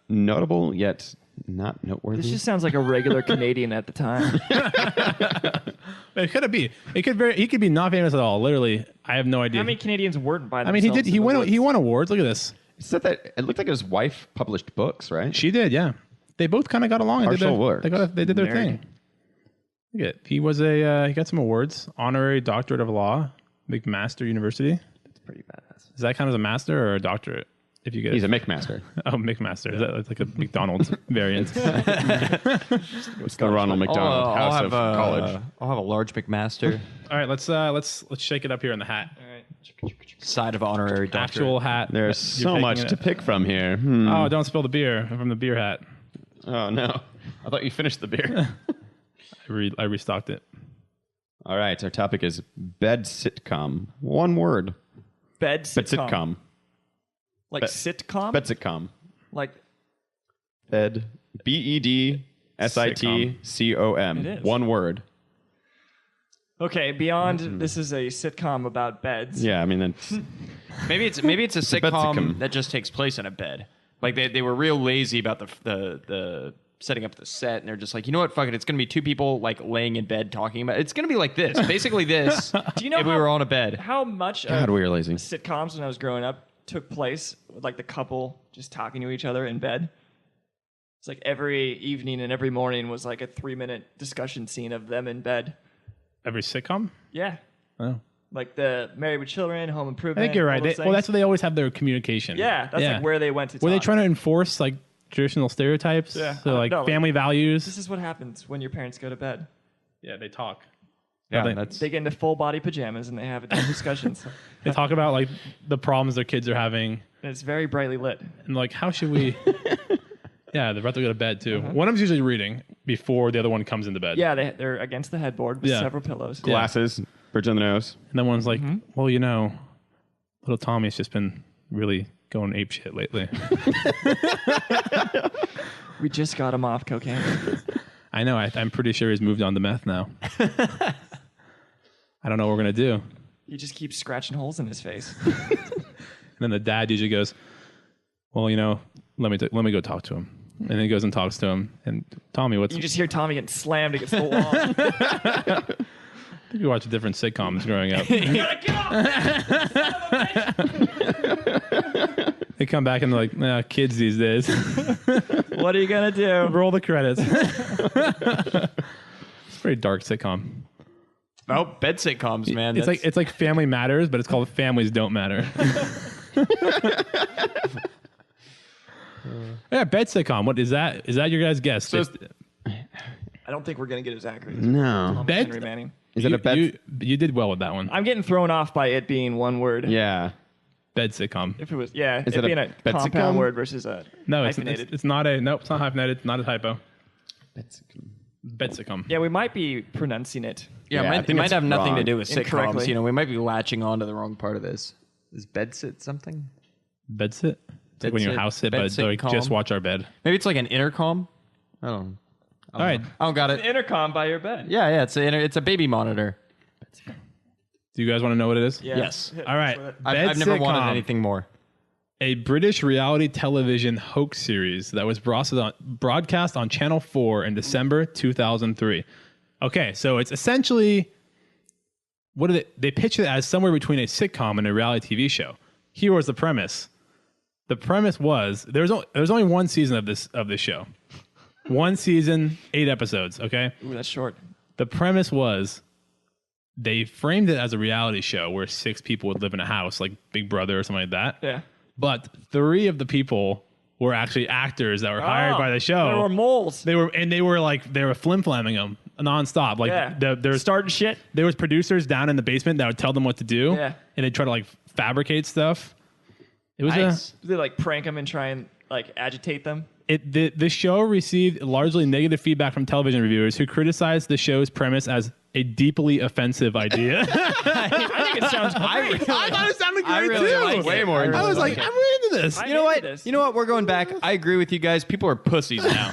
notable yet not noteworthy. This just sounds like a regular Canadian at the time. It could be. He could be not famous at all. Literally, I have no idea. How many Canadians weren't by I themselves? mean, he did. in He the won. woods? He won awards. Look at this. It said that it looked like his wife published books, right? She did. Yeah. They both kind of got along. And did Partial their, works. they did their Nerd. thing. Look at. He was he got some awards. Honorary doctorate of law, McMaster University. It's pretty badass. Does that count as a master or a doctorate? If you get He's it. a McMaster. Oh, McMaster. Is that like a McDonald's variant? It's the Ronald McDonald House of College. I'll have a large McMaster. All right, let's shake it up here in the hat. All right. Side of honorary doctor. Actual hat. There's You're so much picking to it. pick from here. Oh, don't spill the beer from the beer hat. Oh no! I thought you finished the beer. I restocked it. All right, our topic is bed sitcom. One word. Bed Bed sitcom. sitcom. Like Bed- sitcom? Bed sitcom. Like, Bed. BEDSITCOM. It is. One word. okay, beyond this is a sitcom about beds. Yeah, I mean that's Maybe it's a bed sitcom sitcom. that just takes place in a bed. Like they were real lazy about the setting up the set, and they're just like, you know what, fuck it, it's gonna be two people like laying in bed talking about. It's gonna be like this, basically this. Do you know if we how- were on a bed? How much God, of we are lazy. sitcoms when I was growing up took place with like the couple just talking to each other in bed? It's like every evening and every morning was like a 3-minute discussion scene of them in bed. Every sitcom? Yeah. Oh. Like the Married with Children, Home I Improvement. think you're right. all those Well, that's things. what they always have their communication. Yeah, that's like where they went to Were they talk. trying to enforce like traditional stereotypes? Yeah. So like No, like- family values. This is what happens when your parents go to bed. Yeah, they talk. Yeah, they- that's They get into full body pajamas and they have adult discussions. They talk about like the problems their kids are having And it's very brightly lit. and like how should we. Yeah, they're about to go to bed too. One of them's usually reading before the other one comes into bed. Yeah, they're against the headboard with Yeah. several pillows. Glasses, bridge on the nose. And then one's like, well, you know, little Tommy's just been really going ape shit lately. We just got him off cocaine. I know. I'm pretty sure he's moved on to meth now. I don't know what we're gonna do. He just keeps scratching holes in his face. And then the dad usually goes, well, you know, let me go talk to him. And then he goes and talks to him. And Tommy, what's You just hear Tommy getting slammed against the wall. I think we watched different sitcoms growing up. They come back and they're like, nah, kids these days. What are you gonna do? Roll the credits. It's a pretty dark sitcom. Oh, bed sitcoms, man. It's like Family Matters, but it's called Families Don't Matter. Yeah, bed sitcom. What is that? Is that your guys' guess? So I don't think we're gonna get as accurate. As No. Thomas Henry Manning. Is it a bed? You did well with that one. I'm getting thrown off by it being one word. Yeah. Bed sitcom. If it was, Is it it a being a bed compound sitcom? word versus a No, it's hyphenated. it's not a nope. It's not hyphenated. It's not a typo. Bed sitcom. Bed sitcom. Yeah, we might be pronouncing it. Yeah, Yeah, I it think might it's have nothing to wrong. do with sitcoms. Incorrectly. You know, we might be latching on to the wrong part of this. Is bed sit something? Bed sit. It's like when you sit, house sit, bed but sit like calm. just watch our bed. Maybe it's like an intercom. I don't know. All right. I don't got it. Intercom by your bed. Yeah, it's a baby monitor. Do you guys want to know what it is? Yeah. Yes. All right. I've Bed never sitcom. wanted anything more. A British reality television hoax series that was broadcast on Channel 4 in December 2003. Okay, so it's essentially they pitched it as somewhere between a sitcom and a reality TV show. Here was the premise. The premise was there was only one season of this show. One season, 8 episodes, okay? Ooh, that's short. The premise was they framed it as a reality show where 6 people would live in a house, like Big Brother or something like that. Yeah. But 3 of the people were actually actors that were hired by the show. There were moles. They were flim-flamming them nonstop. Like Yeah. there's Starting shit. there was producers down in the basement that would tell them what to do. Yeah. And they'd try to like fabricate stuff. It was Nice. They like prank them and try and like agitate them. the show received largely negative feedback from television reviewers who criticized the show's premise as a deeply offensive idea. I think it sounds great. I thought it sounded great I really too. like it. Way more. I was like, I'm really into this. I'm You know what? into this. You know what? We're going back. I agree with you guys. People are pussies now.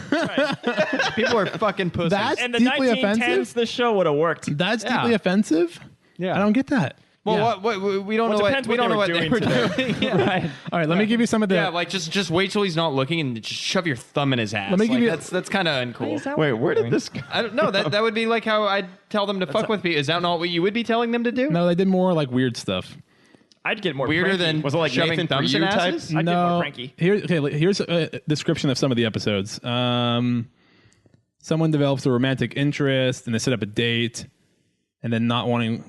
People are fucking pussies. That's In the deeply 1910s, offensive? this show would have worked. That's Yeah. deeply offensive. Yeah. I don't get that. well, Yeah. what we don't Well, know it what depends we what don't know what they they were were doing doing. Yeah. Right. All right, let me give you some of the. Yeah, like just wait till he's not looking and just shove your thumb in his ass. Let me give Like, you- that's kind of uncool. Wait, where did this go? I don't know. That would be like how I'd tell them to fuck with me. Is that not what you would be telling them to do? No, they did more like weird stuff. I'd get more Weirder pranky. than Was it like shoving Nathan for thumbs you in type? asses? I'd get no, more cranky. Here's a description of some of the episodes. Someone develops a romantic interest and they set up a date, and then not wanting,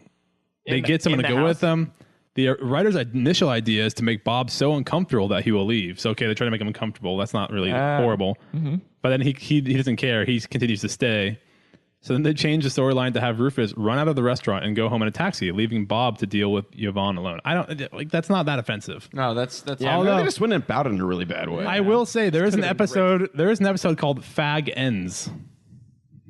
they get someone to in the go with house? them. The writer's initial idea is to make Bob so uncomfortable that he will leave. So okay, they're trying to make him uncomfortable. That's not really horrible. But then he doesn't care. He continues to stay. So then they change the storyline to have Rufus run out of the restaurant and go home in a taxi, leaving Bob to deal with Yvonne alone. I don't like. That's not that offensive. No, that's Yeah, Although- maybe they just went about it in a really bad way. I will say there is an episode. There is an episode called "Fag Ends."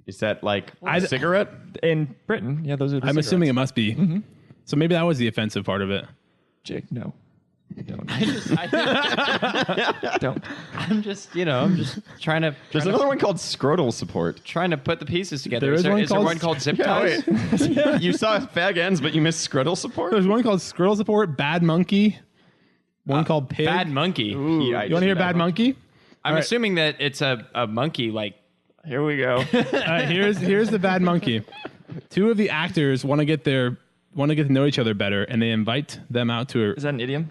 Is that like a cigarette? In Britain, yeah, those are the I'm assuming it must be. Mm-hmm. So maybe that was the offensive part of it. Jake, no. Don't. I'm just trying to There's another one called scrotal support. trying to put the pieces together. There is one is there called- one called zip Yeah, ties? wait. You saw fag ends, but you missed scrotal support? There's one called Squirrel Support, Bad Monkey. One called Pig. Bad monkey. Yeah, You want to hear Bad Monkey? I'm right. assuming that it's a monkey. Like Here we go. Here's the Bad Monkey. 2 of the actors want to get to know each other better, and they invite them out to Is that an idiom?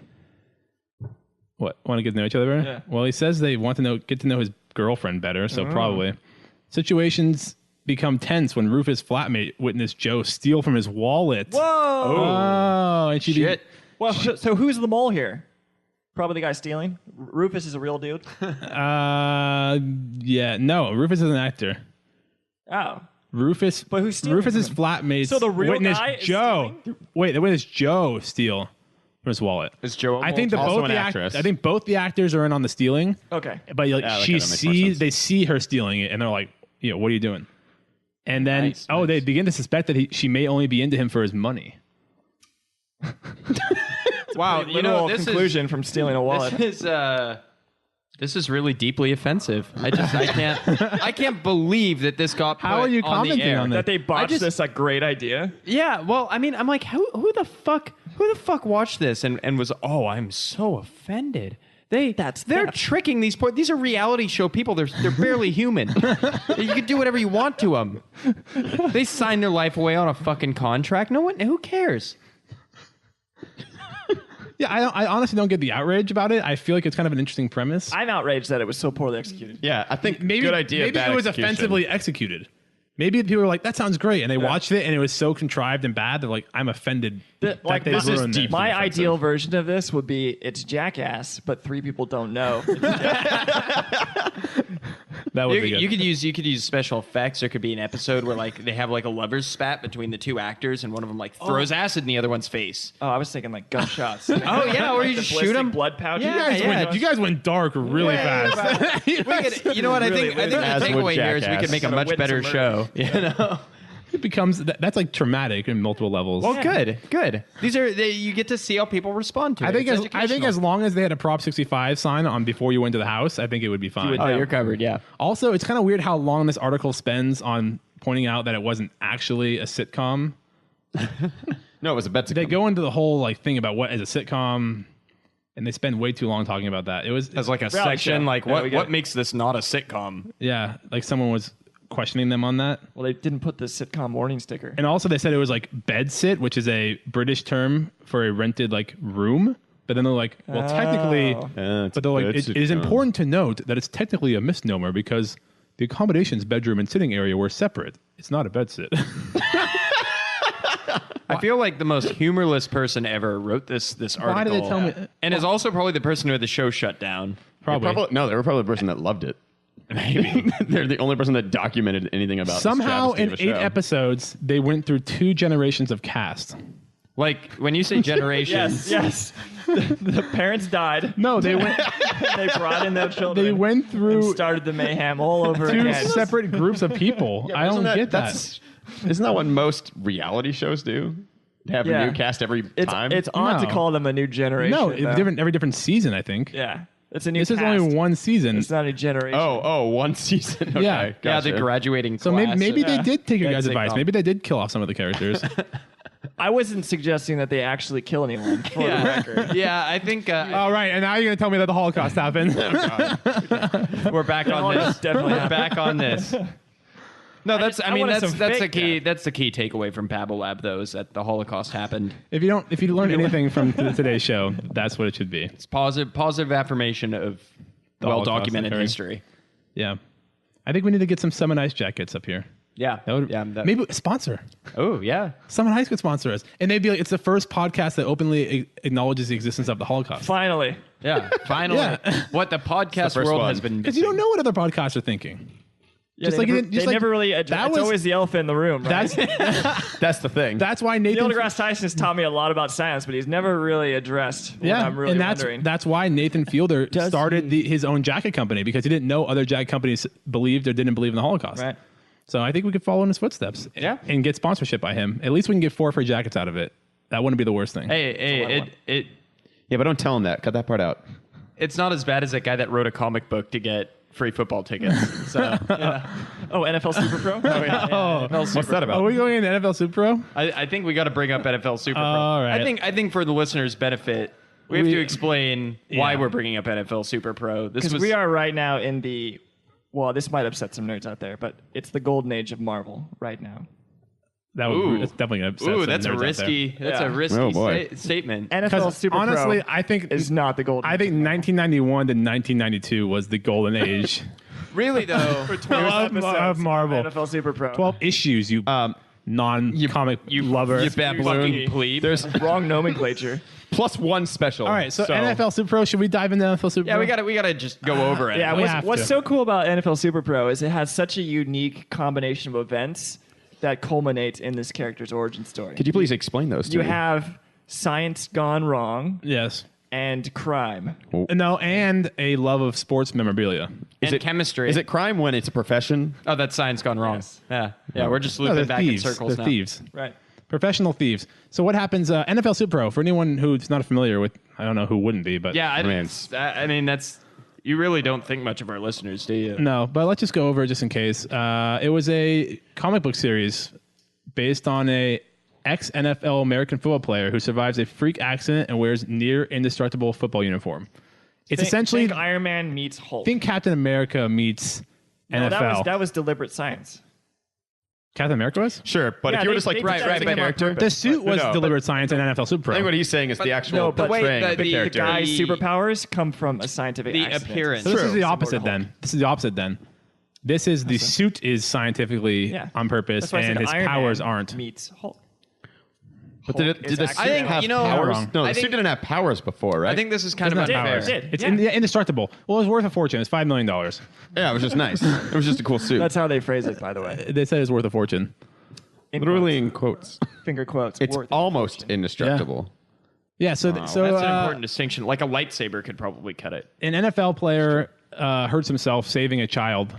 what? Want to get to know each other better? Yeah. Well, he says they want to get to know his girlfriend better, so probably. Situations become tense when Rufus' flatmate witnessed Joe steal from his wallet. Whoa! Oh, and she shit. Well, so who's the mole here? Probably the guy stealing. Rufus is a real dude. Yeah, no, Rufus is an actor. Oh. Rufus, But who's stealing Rufus's from flatmates So the real witnessed guy is Joe. Wait, they witnessed Joe steal from his wallet. is Joe? I think Also both an the actress. I think both the actors are in on the stealing, Okay. but like Yeah, okay, she that makes more sees sense. they see her stealing it, and they're like, what are you doing? And then Nice, they begin to suspect that she may only be into him for his money. wow. You know, Literal conclusion from stealing a wallet. This is really deeply offensive. I can't believe that this got How put are you on the commenting air. on That they botched just- this a great idea. Yeah, well, I mean, I'm like, who the fuck watched this and was I'm so offended. They're tricking these poor. These are reality show people. They're barely human. You can do whatever you want to them. They sign their life away on a fucking contract. No one. Who cares? Yeah, I honestly don't get the outrage about it. I feel like it's kind of an interesting premise. I'm outraged that it was so poorly executed. Yeah, I think maybe good idea. Maybe bad it was execution. offensively executed. Maybe people are like, that sounds great. And they watched it and it was so contrived and bad. They're like, I'm offended. Like, they this is ruined it. my ideal version of this would be it's Jackass, but 3 people don't know. That would be good. You could use special effects. There could be an episode where like they have like a lover's spat between the 2 actors, and one of them like throws acid in the other one's face. Oh, I was thinking like gunshots. Oh yeah, or Like you the just shoot ballistic them. blood pouch. You guys went dark really fast. You know what? I think the takeaway here is we could make a much better show. You know. It becomes that's like traumatic in multiple levels. Well, good. These are you get to see how people respond to it. I think It's as long as they had a Prop 65 sign on before you went to the house, I think it would be fine. Oh, you're covered. Yeah. Also, it's kind of weird how long this article spends on pointing out that it wasn't actually a sitcom. No, it was a bet. They go into the whole like thing about what is a sitcom, and they spend way too long talking about that. It was As like a Reality section, show. like Yeah, we get what it. makes this not a sitcom? yeah, like someone was questioning them on that. Well, they didn't put the sitcom warning sticker. And also they said it was like bed sit, which is a British term for a rented like room. But then they're like, well, technically, it's but they're like, a bed it is sitcom. important to note that it's technically a misnomer because the accommodations bedroom and sitting area were separate. It's not a bed sit. I feel like the most humorless person ever wrote this article. Why did they tell me? And is also probably the person who had the show shut down. Probably. No, they were probably the person that loved it. Maybe they're the only person that documented anything about Somehow this in travesty 8 of a show. episodes, they went through 2 generations of cast. Like when you say generations, yes. The parents died. No, they went. They brought in their children. They went and through started the mayhem all over 2 again. separate groups of people. I don't get that. Isn't that what most reality shows do? Have a new cast every time. It's odd to No. call them a new generation. No, though. every different season, I think. Yeah, it's a new. This is cast. only 1 season. It's not a generation. Oh, one season. Okay, Yeah. yeah, gotcha. the graduating So class. maybe they did take your That's guys' advice. sitcom. Maybe they did kill off some of the characters. I wasn't suggesting that they actually kill anyone. For the record. Yeah, I think All right, and now you're gonna tell me that the Holocaust happened. we're back on this. Definitely We're back on this. No, that's. I mean, wanted that's some the fake key. death. That's the key takeaway from Babble Lab, though, is that the Holocaust happened. if you learn anything from today's show, that's what it should be. It's positive affirmation of The well Holocaust documented occurring. history. Yeah, I think we need to get some Summon Ice jackets up here. Yeah, That would, maybe a sponsor. Oh yeah. Summon Ice could sponsor us, and they'd be like, it's the first podcast that openly acknowledges the existence of the Holocaust. Finally, Yeah, finally, Yeah. what the podcast first world one. has been Because you don't know what other podcasts are thinking. yeah, Just they like never, it- just they like- never really. that It's was- always the elephant in the room. Right? That's the thing. that's why Neil Nathan. deGrasse Tyson has taught me a lot about science, but he's never really addressed what I'm really and wondering. that's why Nathan Fielder Does started his own jacket company because he didn't know other jacket companies believed or didn't believe in the Holocaust. Right. So I think we could follow in his footsteps. Yeah. And get sponsorship by him. At least we can get 4 free jackets out of it. That wouldn't be the worst thing. Hey, Yeah, but don't tell him that. Cut that part out. it's not as bad as that guy that wrote a comic book to get free football tickets. So Oh, NFL Super Pro. What's that Are about? we going into NFL Super Pro? I think we got to bring up NFL Super Pro. All right. I think for the listeners' benefit, we have We- to explain why Yeah. we're bringing up NFL Super Pro. This Because was we are right now in the. Well, this might upset some nerds out there, but it's the golden age of Marvel right now. That would that's definitely going to upset Ooh, some that's a nerds out there. risky. That's Yeah. a risky Oh, boy. statement. NFL Because Super honestly, Pro I think is not the golden. I think 1991 to 1992 was the golden age. Really though, of Marvel. NFL Super Pro. 12 issues, you non-comic lover. you fucking plebe. There's Wrong nomenclature. plus 1 special. All right, so NFL Super Pro, should we dive into NFL Super Yeah, Pro? we gotta just go over it. Yeah, we what's, have what's to. so cool about NFL Super Pro is it has such a unique combination of events that culminate in this character's origin story. Could you please explain those to You me? have science gone wrong Yes. and crime. No, and a love of sports memorabilia. and chemistry. Is it crime when it's a profession? Oh, that's science gone wrong. Yes. Yeah. We're just No, looping they're back thieves. in circles They're now. thieves. Right. Professional thieves. So what happens? NFL Super Pro, for anyone who's not familiar with, I don't know who wouldn't be, but Yeah, Man. I mean that's. You really don't think much of our listeners, do you? no, but let's just go over it just in case. It was a comic book series based on a ex-NFL American football player who survives a freak accident and wears near indestructible football uniform. It's essentially think Iron Man meets Hulk. think Captain America meets No, NFL. that was deliberate science. Captain America was? Sure, but Yeah, if you were they- just like they right, decided the to come up character. with The suit was No, deliberate science in NFL Super Pro. I think what he's saying is the actual No, but wait, portraying of the The character. guy's superpowers come from a scientific The accident. appearance. So this True. is the opposite then. This is the opposite then. This is the suit is scientifically Yeah. on purpose, That's why I and said his Iron powers Man aren't. meets Hulk. But did Hulk is the suit actually- have you know, powers? wrong. No, I the think- suit didn't have powers before, right? I think this is kind of Doesn't have unfair. powers. It did. It's Yeah. indestructible. Well, it's worth a fortune. It's $5 million. yeah, it was just nice. It was just a cool suit. That's how they phrase it, by the way. They said it's worth a fortune. In Literally in quotes. quotes. Finger quotes. It's worth almost indestructible. Yeah. So That's so an uh, important distinction. Like a lightsaber could probably cut it. an NFL player hurts himself saving a child,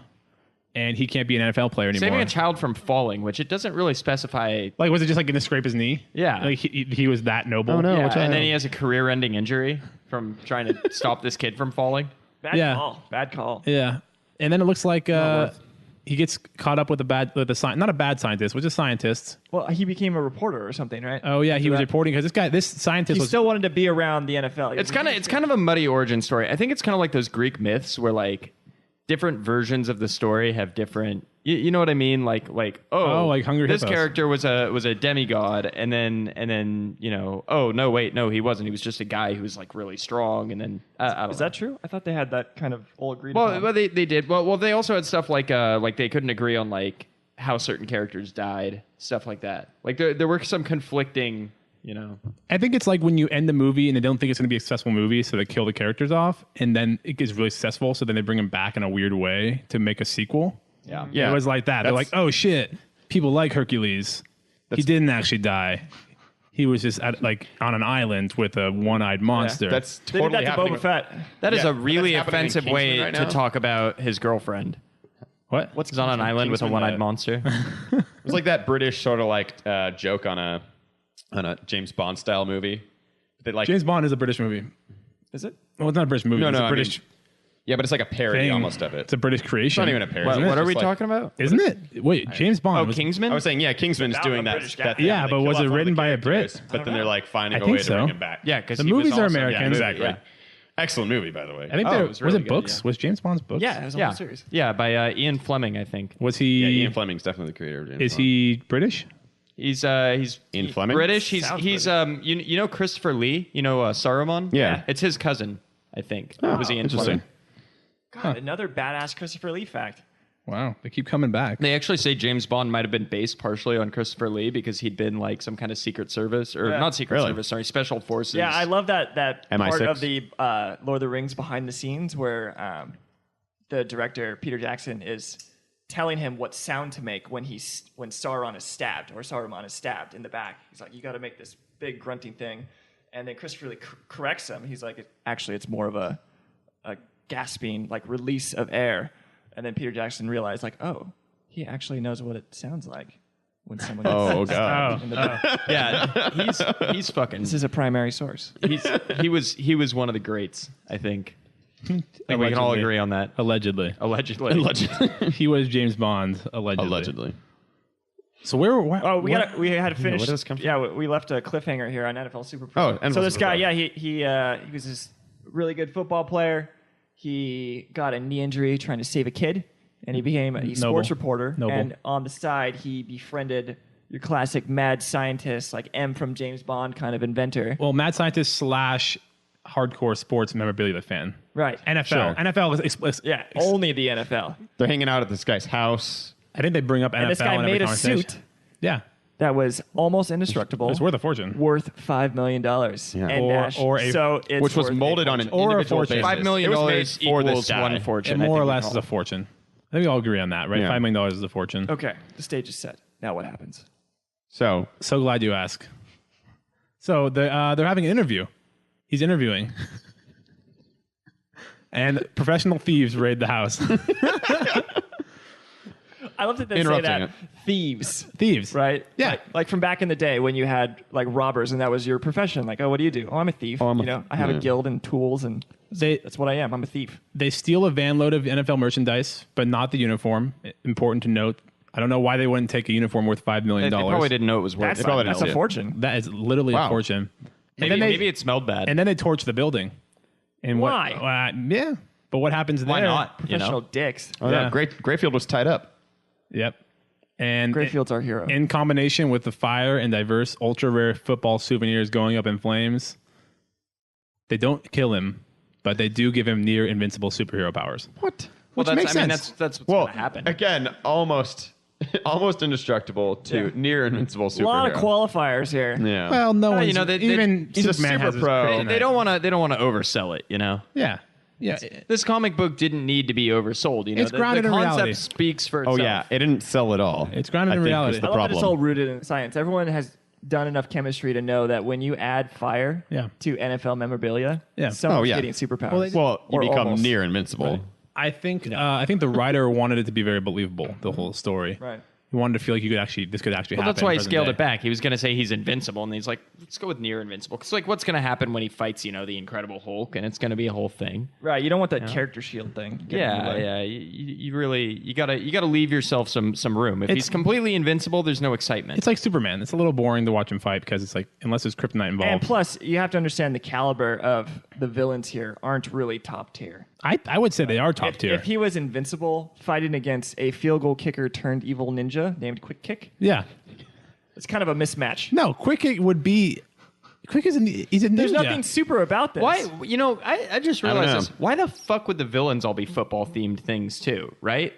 and he can't be an NFL player anymore. Saving a child from falling, which it doesn't really specify. Like, was it just like going to scrape his knee? Yeah. Like he was that noble. Oh, no. Yeah, which and I- then he has a career-ending injury from trying to stop this kid from falling. Bad Yeah. call. Bad call. Yeah. And then it looks like worth. he gets caught up with not a bad scientist, which is scientist. Well, he became a reporter or something, right? Oh yeah, he After was that. reporting because this scientist He was still wanted to be around the NFL. It's kind of a muddy origin story. I think it's kind of like those Greek myths where like different versions of the story have different. You know what I mean? Like like Hungry This Hippos. character was a demigod, and then oh no, wait, no, he wasn't. He was just a guy who was like really strong, and then I don't Is know. that true? I thought they had that kind of all agreed Well, upon. well, they did. Well, they also had stuff like they couldn't agree on like how certain characters died, stuff like that. Like there were some conflicting, I think it's like when you end the movie and they don't think it's going to be a successful movie, so they kill the characters off, and then it gets really successful, so then they bring them back in a weird way to make a sequel. Yeah. It was like that. They're like, That's- oh shit, people like Hercules. He didn't actually die. He was just on an island with a one-eyed monster. That's they did totally that to happening. Boba Fett. That is Yeah, a really that's happening in offensive Kingsman way right to now. talk about his girlfriend. what? He's on an island with a Kingsman, one-eyed monster. It was like that British sort of like joke on a James Bond style movie. They like James Bond is a British movie. Is it? Well, it's not a British movie. No, it's no, a I British mean, yeah, but it's like a parody thing. almost of it. It's a British creation. It's not even a parody. What It's are just we like- talking about? Isn't it? Wait, James Bond. Oh, was- Kingsman? I was saying, yeah, Kingsman's About doing a that. British guy. that Yeah, thing. but They was kill it off one written of the by a Brit? characters, But then they're like finding I a way think to so. bring him back. Yeah, because The movies are American. Yeah, exactly. Yeah. Excellent movie, by the way. I think Oh, there it was was really it good, books? yeah. Was James Bond's books? Yeah, it was a whole series. Yeah, by Ian Fleming, I think. Was he? Yeah, Ian Fleming's definitely the creator of James Is Bond. he British? He's Ian Fleming? British. He's Sounds you know Christopher Lee. You know Saruman. Yeah. It's his cousin, I think. Oh, was Ian interesting. Fleming. God, another badass Christopher Lee fact. Wow, they keep coming back. They actually say James Bond might have been based partially on Christopher Lee because he'd been like some kind of Secret Service or Yeah. not Secret Really? Service, sorry, Special Forces. Yeah, I love that part MI6? of the Lord of the Rings behind the scenes where the director Peter Jackson is telling him what sound to make when Sauron is stabbed or Saruman is stabbed in the back. He's like, you got to make this big grunting thing, and then Christopher Lee corrects him. He's like, actually, it's more of a gasping like release of air. And then Peter Jackson realized, like, oh, he actually knows what it sounds like when someone gets Oh, stabbed God. in the back. yeah, he's fucking. This is a primary source. He was one of the greats, I think. I think we can all Allegedly. agree on that. Allegedly, Allegedly. he was James Bond. Allegedly. Allegedly. So where? Oh, we had to finish. where did this come from? Yeah, we left a cliffhanger here on NFL Super Pro. Oh, NFL so this Super guy, Pro. yeah, he was this really good football player. He got a knee injury trying to save a kid, and he became a sports reporter. Noble. And on the side, he befriended your classic mad scientist, like M from James Bond kind of inventor. Well, mad scientist / hardcore sports memorabilia fan. Right. NFL. Sure. NFL is explicit. Yeah, only the NFL. They're hanging out at this guy's house. I think they bring up NFL And this guy in every made a conversation. suit Yeah, that was almost indestructible. it's worth a fortune. worth $5 million. And so it's Which was worth a molded on an fortune. Or a individual fortune. basis. $5 million It was made for this equals guy. one fortune. It I more think or we less call is a it. fortune. I think we all agree on that, right? Yeah. $5 million is a fortune. Okay, the stage is set. Now what happens? So So glad you ask. So they're having an interview. He's interviewing. And professional thieves raid the house. I love that they say Interrupting that it. thieves, Thieves. right? Yeah. Like from back in the day when you had like robbers and that was your profession. Like, oh, what do you do? Oh, I'm a thief. I'm a- you know, I have a guild and tools and that's what I am. I'm a thief. They steal a van load of NFL merchandise, but not the uniform. Important to note. I don't know why they wouldn't take a uniform worth $5 million. They probably didn't know it was worth That's, it. probably that's didn't a see it. fortune. That is literally a Wow. fortune. Maybe, maybe it smelled bad. And then they torch the building. And Why? Yeah. But what happens there? Why not? You Professional know? dicks. oh, Yeah. no, Grayfield was tied up. Yep. And Grayfield's our hero. in combination with the fire and diverse ultra rare football souvenirs going up in flames, they don't kill him, but they do give him near invincible superhero powers. What? Which makes sense. That's what's going to happen. Again, almost indestructible to near invincible superhero. A lot of qualifiers here. Yeah. Well, no one's, even he's a Superman super has his pro. kryptonite. They don't want to oversell it, you know. Yeah. Yeah. This comic book didn't need to be oversold. You know, It's grounded the in concept reality. speaks for Oh itself. yeah, it didn't sell at all. It's grounded in I think reality. was the I love that problem. it's all rooted in science. Everyone has done enough chemistry to know that when you add fire to NFL memorabilia, someone's getting superpowers. Well, you Or become almost. near invincible. I think the writer wanted it to be very believable, the whole story. Right. He wanted to feel like this could actually happen. That's why he present scaled day. it back. He was going to say he's invincible, and he's like, let's go with near invincible. Because like, what's going to happen when he fights, the Incredible Hulk, and it's going to be a whole thing. Right. You don't want that character shield thing. Yeah. You really you gotta leave yourself some room. If he's completely invincible, there's no excitement. It's like Superman. It's a little boring to watch him fight because it's like, unless there's kryptonite involved. And plus, you have to understand the caliber of the villains here aren't really top tier. I would say they are top tier. If he was invincible fighting against a field goal kicker turned evil ninja named Quick Kick, Yeah. it's kind of a mismatch. No, Quick Kick would be. Quick is he's a ninja. There's nothing super about this. Why? I just don't realized know. this. Why the fuck would the villains all be football themed things too? Right?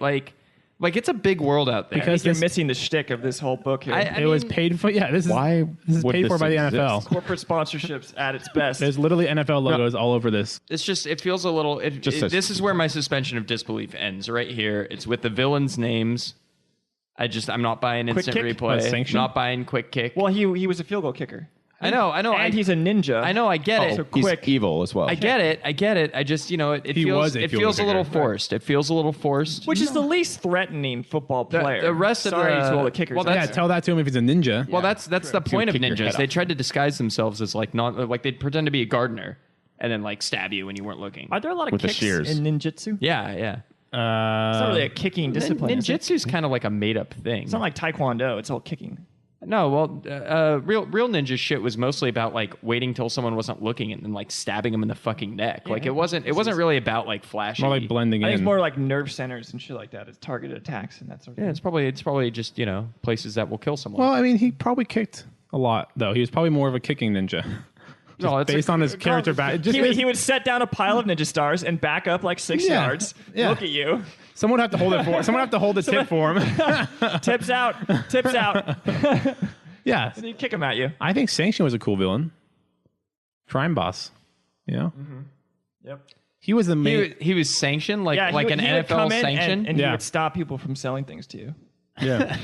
Like it's a big world out there. Because You're this- missing the shtick of this whole book here. It was paid for. Yeah, this is Why This is would paid this for by the exist? NFL. corporate sponsorships at its best. There's literally NFL logos all over this. It's just it feels a little. This is where my suspension of disbelief ends. Right here, it's with the villains' names. I'm not buying instant Kick? replay. Sanction? Not buying Quick Kick. Well, he was a field goal kicker. I know. And he's a ninja. I know. I get it. So He's quick. evil as well. I get it. I just, it He was feels a it field feels a kicker. little forced. It feels a little forced. Which is the least threatening football player. the rest of Sorry the- to all the kickers. well, Yeah, tell that to him if he's a ninja. Well, that's the point of kick your ninjas. head They off. tried to disguise themselves as they'd pretend to be a gardener and then stab you when you weren't looking. Are there a lot of With the kicks shears. in ninjutsu? Yeah. It's not really a kicking discipline. is it? Ninjutsu's kind of like a made up thing. It's not like taekwondo. It's all kicking. No, well, real ninja shit was mostly about waiting till someone wasn't looking and then stabbing them in the fucking neck. It wasn't really about flashy. More like blending I think in. it's more like nerve centers and shit like that. It's targeted attacks and that sort of Yeah, thing. it's probably just places that will kill someone. Well, I mean, he probably kicked a lot though. He was probably more of a kicking ninja. no, it's Based on his character back. He would set down a pile of ninja stars and back up like 6 Yeah, yards. yeah. Look at you. Someone would have to hold it for. Someone would have to hold the tip for him. Tips out. Tips out. Yeah, And he'd kick him at you. I think Sanction was a cool villain. Crime boss. Yep. He was the main. he was sanctioned Yeah, an he would NFL come in sanction. and he Yeah. would stop people from selling things to you. Yeah.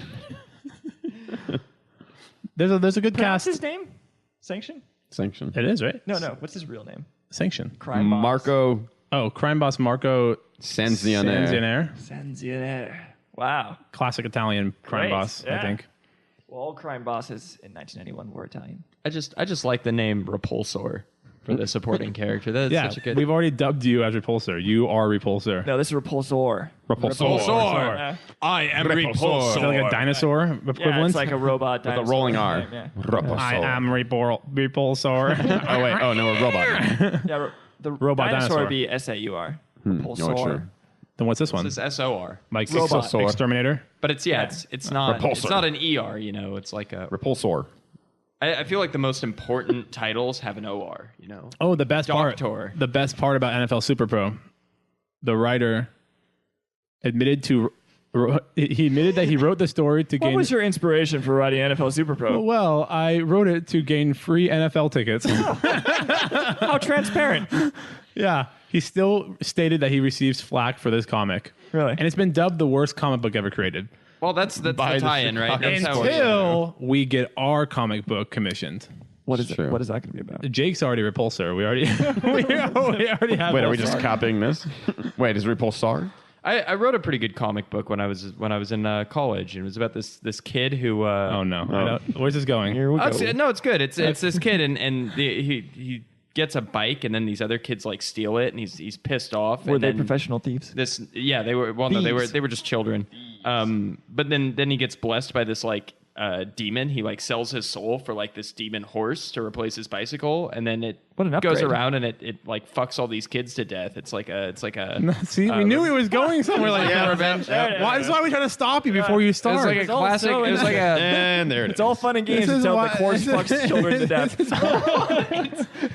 there's a good What's cast. his name? Sanction? Sanction. It is right. No. What's his real name? Sanction. Crime boss. Marco Oh, crime boss Marco Sanzionere. Sanzionere. Wow. Classic Italian crime Great, boss, I yeah. think. Well, all crime bosses in 1991 were Italian. I just like the name Repulsor for the supporting character. That's Yeah, such a good. we've already dubbed you as Repulsor. You are Repulsor. No, this is Repulsor. Repulsor. I am Is that like a dinosaur Yeah, equivalent? it's like a robot With a dinosaur. rolling R. Yeah. Repulsor. I am Repulsor. Oh wait. Oh no, a robot. Yeah, the Robot dinosaur would dinosaur. be SAUR. No, Repulsor. sure. Then what's this one? This is SOR, Like Robot. Exterminator? but it's not Repulsor. it's not an ER. It's like a. Repulsor. I feel like the most important titles have an OR. Oh, the best Doctor. part. The best part about NFL Super Pro. The writer admitted that he wrote the story to What gain. was your inspiration for writing NFL Super Pro? Well, I wrote it to gain free NFL tickets. How transparent. Yeah, he still stated that he receives flack for this comic. Really? And it's been dubbed the worst comic book ever created. Well, that's the By the tie-in, right? Chicago That's how it- Until we get our comic book commissioned. What is True. What is that going to be about? Jake's already Repulsor. We already we already have. Wait, are we just Repulsor. copying this? Wait, is Repulsor? I wrote a pretty good comic book when I was in college. It was about this kid who. Oh no! I don't- where's this going? Here we go. It's good. It's this kid and he gets a bike and then these other kids steal it and he's pissed off. Were and they then professional thieves? They were. Well, no, they were just children. But then he gets blessed by this demon. He like sells his soul for like this demon horse to replace his bicycle, and then it What an goes upgrade. around and it like fucks all these kids to death. It's like a See, we knew he was going somewhere like that. revenge. Why? That's why we try to stop you before you It was start. like a classic. It was like a. And there it is. It's all fun and games This is until why- the horse fucks children to death.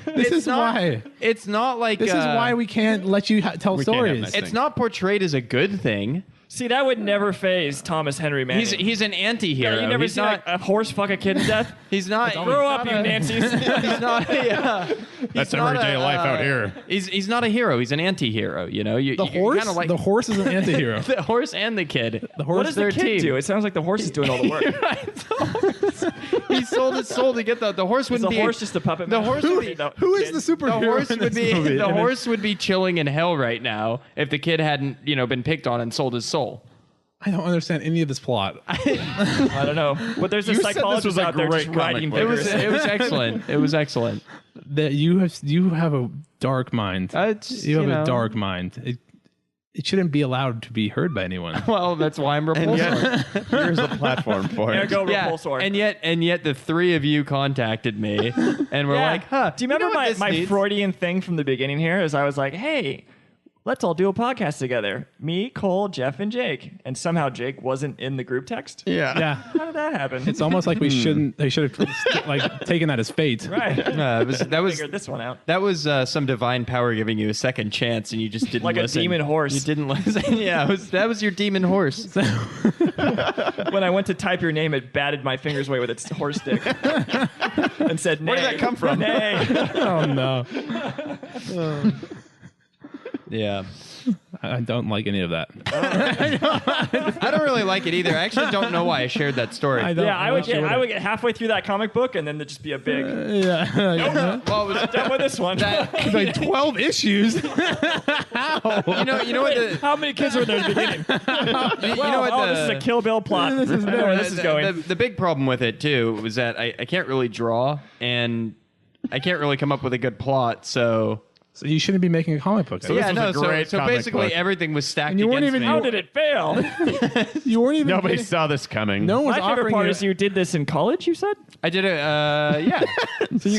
This is why. It's not like This is why we can't let you tell We can't have stories. nice It's not portrayed as a good thing. See, that would never phase Thomas Henry Manning. He's an anti-hero. you never he's seen not. a horse fuck a kid to death? He's not. Grow up, you Nancy's. He's not. That's not everyday a, life out here. He's not a hero. He's an anti-hero. You know. the horse. Kinda like The horse is an antihero. the horse and the kid. The horse. What does the their kid team. do? It sounds like the horse is doing all the work. He sold his soul to get the horse. Is Wouldn't the be horse just a puppet? the master? horse would be- Who is kid? the superhero? the horse in would this be movie? the horse would be chilling in hell right now if the kid hadn't been picked on and sold his soul. I don't understand any of this plot. I don't know. But there's a You said this psychologist was a out there great just writing comic book. vigorously. It was excellent. It was excellent. That you have a dark mind. It's, You have you a know. dark mind. It shouldn't be allowed to be heard by anyone. Well, that's why I'm And repulsor. yet, here's a platform for There it. go Yeah, Repulsor. and yet the three of you contacted me and were Yeah. like, "Huh? Do you remember know what this my needs?" Freudian thing from the beginning here? Is I was like, hey, let's all do a podcast together. Me, Cole, Jeff, and Jake. And somehow Jake wasn't in the group text. Yeah. How did that happen? It's almost like we shouldn't. They should have like taken that as fate. right. That was Figured this one out. that was some divine power giving you a second chance, and you just didn't Like a listen. demon horse. You didn't listen. Yeah, that was your demon horse. When I went to type your name, it batted my fingers away with its horse dick and said, "Nay." Where did that come from? Nay. Oh no. Yeah. I don't like any of that. I don't really like it either. I actually don't know why I shared that story. I don't. Yeah, I would sure get halfway through that comic book, and then there'd just be a big. Yeah. Well, it was Done with this one. Like 12 issues. you know what the How many kids were there at the beginning? you know what this is a Kill Bill plot. This is Where this is going. The big problem with it too was that I can't really draw and I can't really come up with a good plot. So So you shouldn't be making a comic book. So yeah, this was no. a great So comic basically book. everything was stacked And you weren't against even- me. How did it fail? You weren't even. Nobody getting- saw this coming. No one was My favorite offering part you. is you did this in college. You said I did it. Yeah. So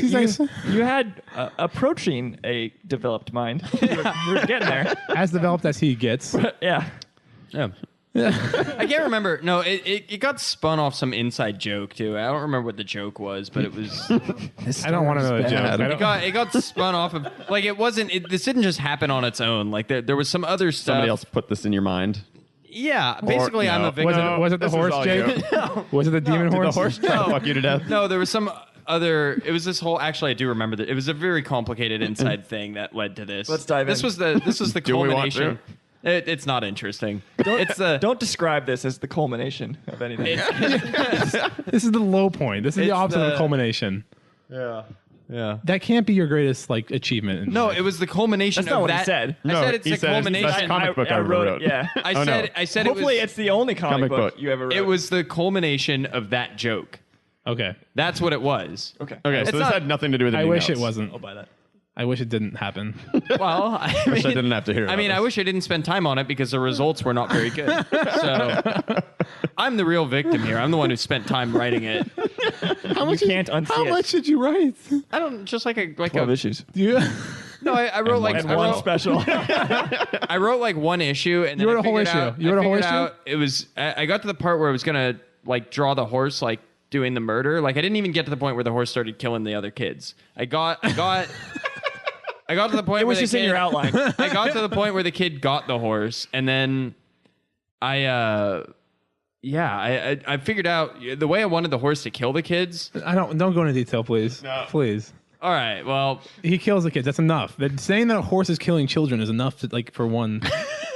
you had approaching a developed mind. You were getting there. as developed as he gets. Yeah. Yeah. I can't remember. No, it got spun off some inside joke too. I don't remember what the joke was, but it was. I don't want to know the joke. I don't- It got spun off of like it wasn't. This didn't just happen on its own. Like there was some other stuff. Somebody else put this in your mind. Yeah, basically, I'm no. a victim. Was it the This is horse, all Jake? you. Was it the demon Did horse? the horse try to fuck you to death? No, there was some other. It was this whole. Actually, I do remember that. It was a very complicated inside thing that led to this. Let's dive This in. was the Do we want culmination. It's not interesting. It's the Don't describe this as the culmination of anything. This is the low point. This is the It's opposite of the- a culmination. yeah. That can't be your greatest like achievement. In No, life. it was the culmination That's not of what he that. said. I No, said it's he the said it's the best culmination. comic book I ever wrote wrote. it. Yeah. I Oh, said. no. I said Hopefully, it was. it's the only comic book book. you ever wrote. It was the culmination of that joke. Okay. That's what it was. okay. Okay, It's so this not- had nothing to do with I anything wish else. it wasn't. I'll buy that. I wish it didn't happen. Well, I Wish I didn't have to hear I about mean, I this. wish I didn't spend time on it because the results were not very good. So I'm the real victim here. I'm the one who spent time writing it. How You can't unsee How it. much did you write? I don't just like a 12 issues. You, no. I wrote like And I one wrote, special. I wrote like one issue and then You wrote I a whole figured issue? out- You wrote a I whole figured issue? out It was I got to the part where I was gonna like draw the horse like doing the murder. Like I didn't even get to the point where the horse started killing the other kids. I got I got to the point It where was the just in kid- your outline. I got to the point where the kid got the horse, and then I figured out the way I wanted the horse to kill the kids. don't go into detail, please. No. Please. All right, well, He kills the kids. That's enough. Saying that a horse is killing children is enough to, like for one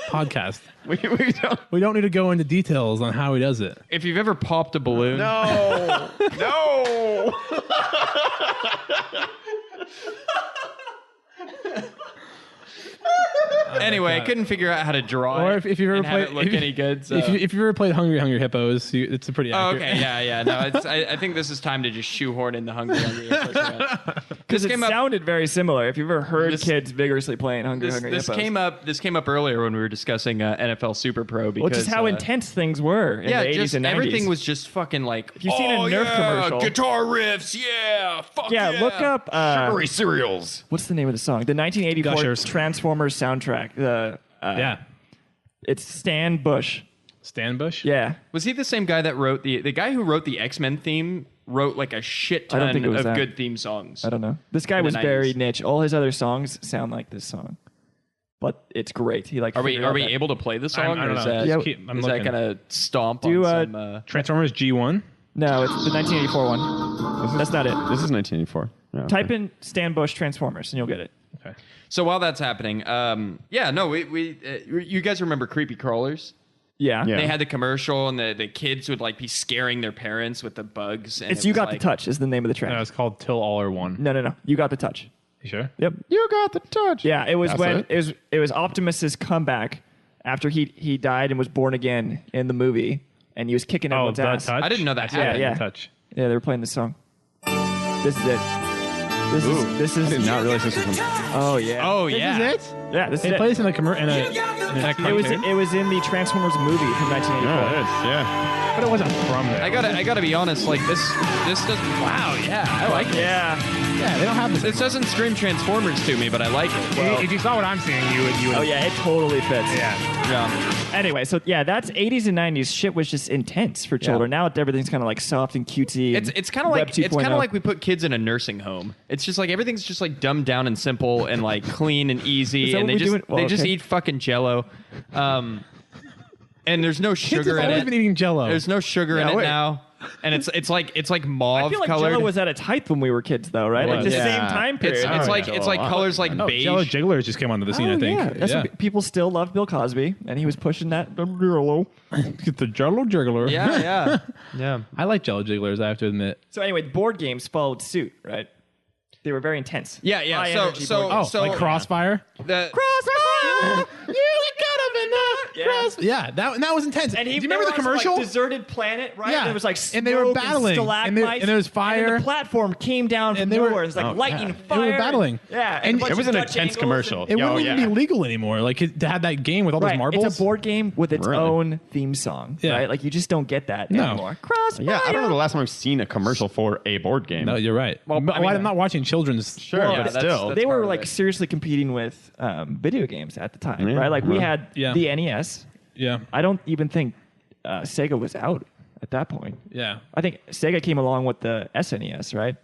podcast. We don't. We don't need to go into details on how he does it. if you've ever popped a balloon, No. No. anyway, I couldn't figure out how to draw Or it if you've ever and have played, it look any good. So. if you've ever played Hungry Hungry Hippos, it's a pretty Oh, accurate. okay, yeah. No, I think this is time to just shoehorn in the hungry. Because it sounded very similar. If you've ever heard kids vigorously playing Hungry Hungry This Hippos. This came up earlier when we were discussing NFL Super Pro. Because, Just how intense things were in the 80s and 90s. Everything was just fucking like, If you've seen a Nerf commercial. guitar riffs, fuck yeah. Look up... Sugary cereals. what's the name of the song? The 1984 Gushers. Transformers soundtrack. It's Stan Bush. Stan Bush? Yeah. Was he the same guy that wrote the guy who wrote the X-Men theme wrote like a shit I don't ton think it was of that. good theme songs? I don't know. This guy In the was very 90s. niche. All his other songs sound like this song. But it's great. He like Are we figured out that- able to play the song? I don't or is know. that, Just keep- I'm is that looking. gonna stomp Do, on some... Transformers G1? No, it's the 1984 one. That's not it. This is 1984. Yeah, okay. Type in Stan Bush Transformers and you'll get it. Okay. So while that's happening, you guys remember Creepy Crawlers? Yeah. Yeah. They had the commercial, and the kids would like be scaring their parents with the bugs. And It's it You was Got like, the Touch is the name of the track. No, it's called Till All Are One. No. You Got the Touch. You sure? Yep. You got the touch. Yeah, it was That's when it? it was Optimus's comeback after he died and was born again in the movie, and he was kicking Oh, everyone's The ass. Touch? I didn't know that Yeah, happened. Yeah. The Touch. Yeah, they were playing this song. This is it. This I is did not realize this was from... Oh yeah. Oh yeah. This is it? Yeah, this is It it. plays in a It was in the Transformers movie from 1984. Yeah. but it wasn't from there. I gotta be honest. Like this doesn't. Wow. Yeah, I like it. Yeah. Yeah, they don't have This doesn't scream Transformers to me, but I like it. If you saw what I'm seeing, you would. Oh yeah, it totally fits. Yeah. Anyway, so yeah, that's 80s and 90s. Shit was just intense for children. Now everything's kind of like soft and cutesy. And It's kind of like Web 2.0. we put kids in a nursing home. It's just like everything's just like dumbed down and simple and like clean and easy, Is that and what they we just do it- well, they just okay. eat fucking Jello, and there's no Kids sugar have in always it. been eating Jello. There's no sugar in Yeah, it wait. now, and it's like mauve I feel like colored. Jello was at its height when we were kids, though, right? Like the Yeah. same time period. It's like colors like No, beige. Jello Jigglers just came onto the scene, I think. Yeah. That's what people still love Bill Cosby, and he was pushing that Jello. Get the Jello Jiggler. yeah. I like Jello Jigglers, I have to admit. So anyway, the board games followed suit, right? They were very intense. Yeah. High So energy so board Oh, games. so like Crossfire? the Crossfire! You could have been the cross. Yeah, that was intense. And Do you remember the there was, commercial? Like, deserted planet, right? Yeah. There was like And they were smoke battling. stalagmites, And there was fire. And the platform came down from And they were- nowhere. It's like lightning, They fire. were battling. Yeah, And a bunch it was of an Dutch intense angles commercial. and- It Oh, wouldn't even yeah. be legal anymore. Like to have that game with all those Right, marbles. it's a board game with its Really? own theme song, Yeah. right? Like you just don't get that No. anymore. Crossfire. Yeah, I don't know the last time I've seen a commercial for a board game. No, you're right. Well, Well, I mean- I'm not watching children's. Sure, Well, but that's- still. They part were of like it. seriously competing with video games at the time, Yeah. right? Like we had Yeah. the NES. Yeah. I don't even think Sega was out at that point. Yeah. I think Sega came along with the SNES, right?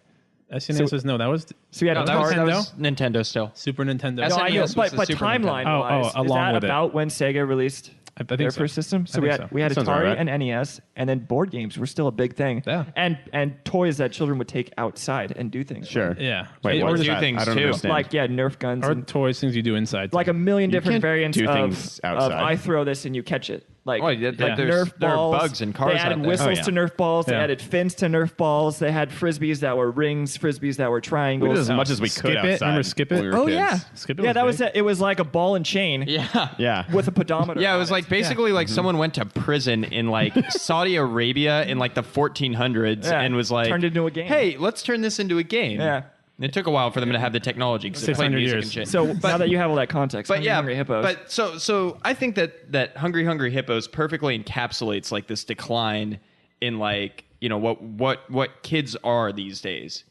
SNES says no. That was So we had no, a that was Atari. Nintendo still. Super Nintendo. No, I know, SNES was but the Super timeline Nintendo. wise, Oh, is along that with it. about when Sega released I think their so. first system? So I we think had so. we had Sounds Atari about right. and NES, and then board games were still a big thing. Yeah. And toys that children would take outside and do things. Sure. with. Yeah. Wait, Or what just is that? things I don't too. understand. Like Nerf guns Or and toys, things you do inside. like a million different can't variants do of, things outside. I throw this and you catch it. Like, Oh, yeah, like there's- Nerf there are balls. bugs in cars They added out there. whistles Oh, yeah. to Nerf balls. They Yeah. added fins to Nerf balls. They had frisbees that were rings, frisbees that were We did triangles. as much as we could Skip It. outside. Remember Skip It? when we were Oh kids. yeah, Skip It yeah. was That was big. it. It was like a ball and chain Yeah. Yeah. with a pedometer. Yeah, it on was like basically like someone went to prison in like Saudi Arabia in like the 1400s Yeah, and was like turned it into a game. Hey, let's turn this into a game. Yeah. And it took a while for them to have the technology because they played 600 music years. and shit. So now that you have all that context, but Hungry yeah, Hungry Hippos. but so I think that Hungry Hungry Hippos perfectly encapsulates like this decline in like what kids are these days.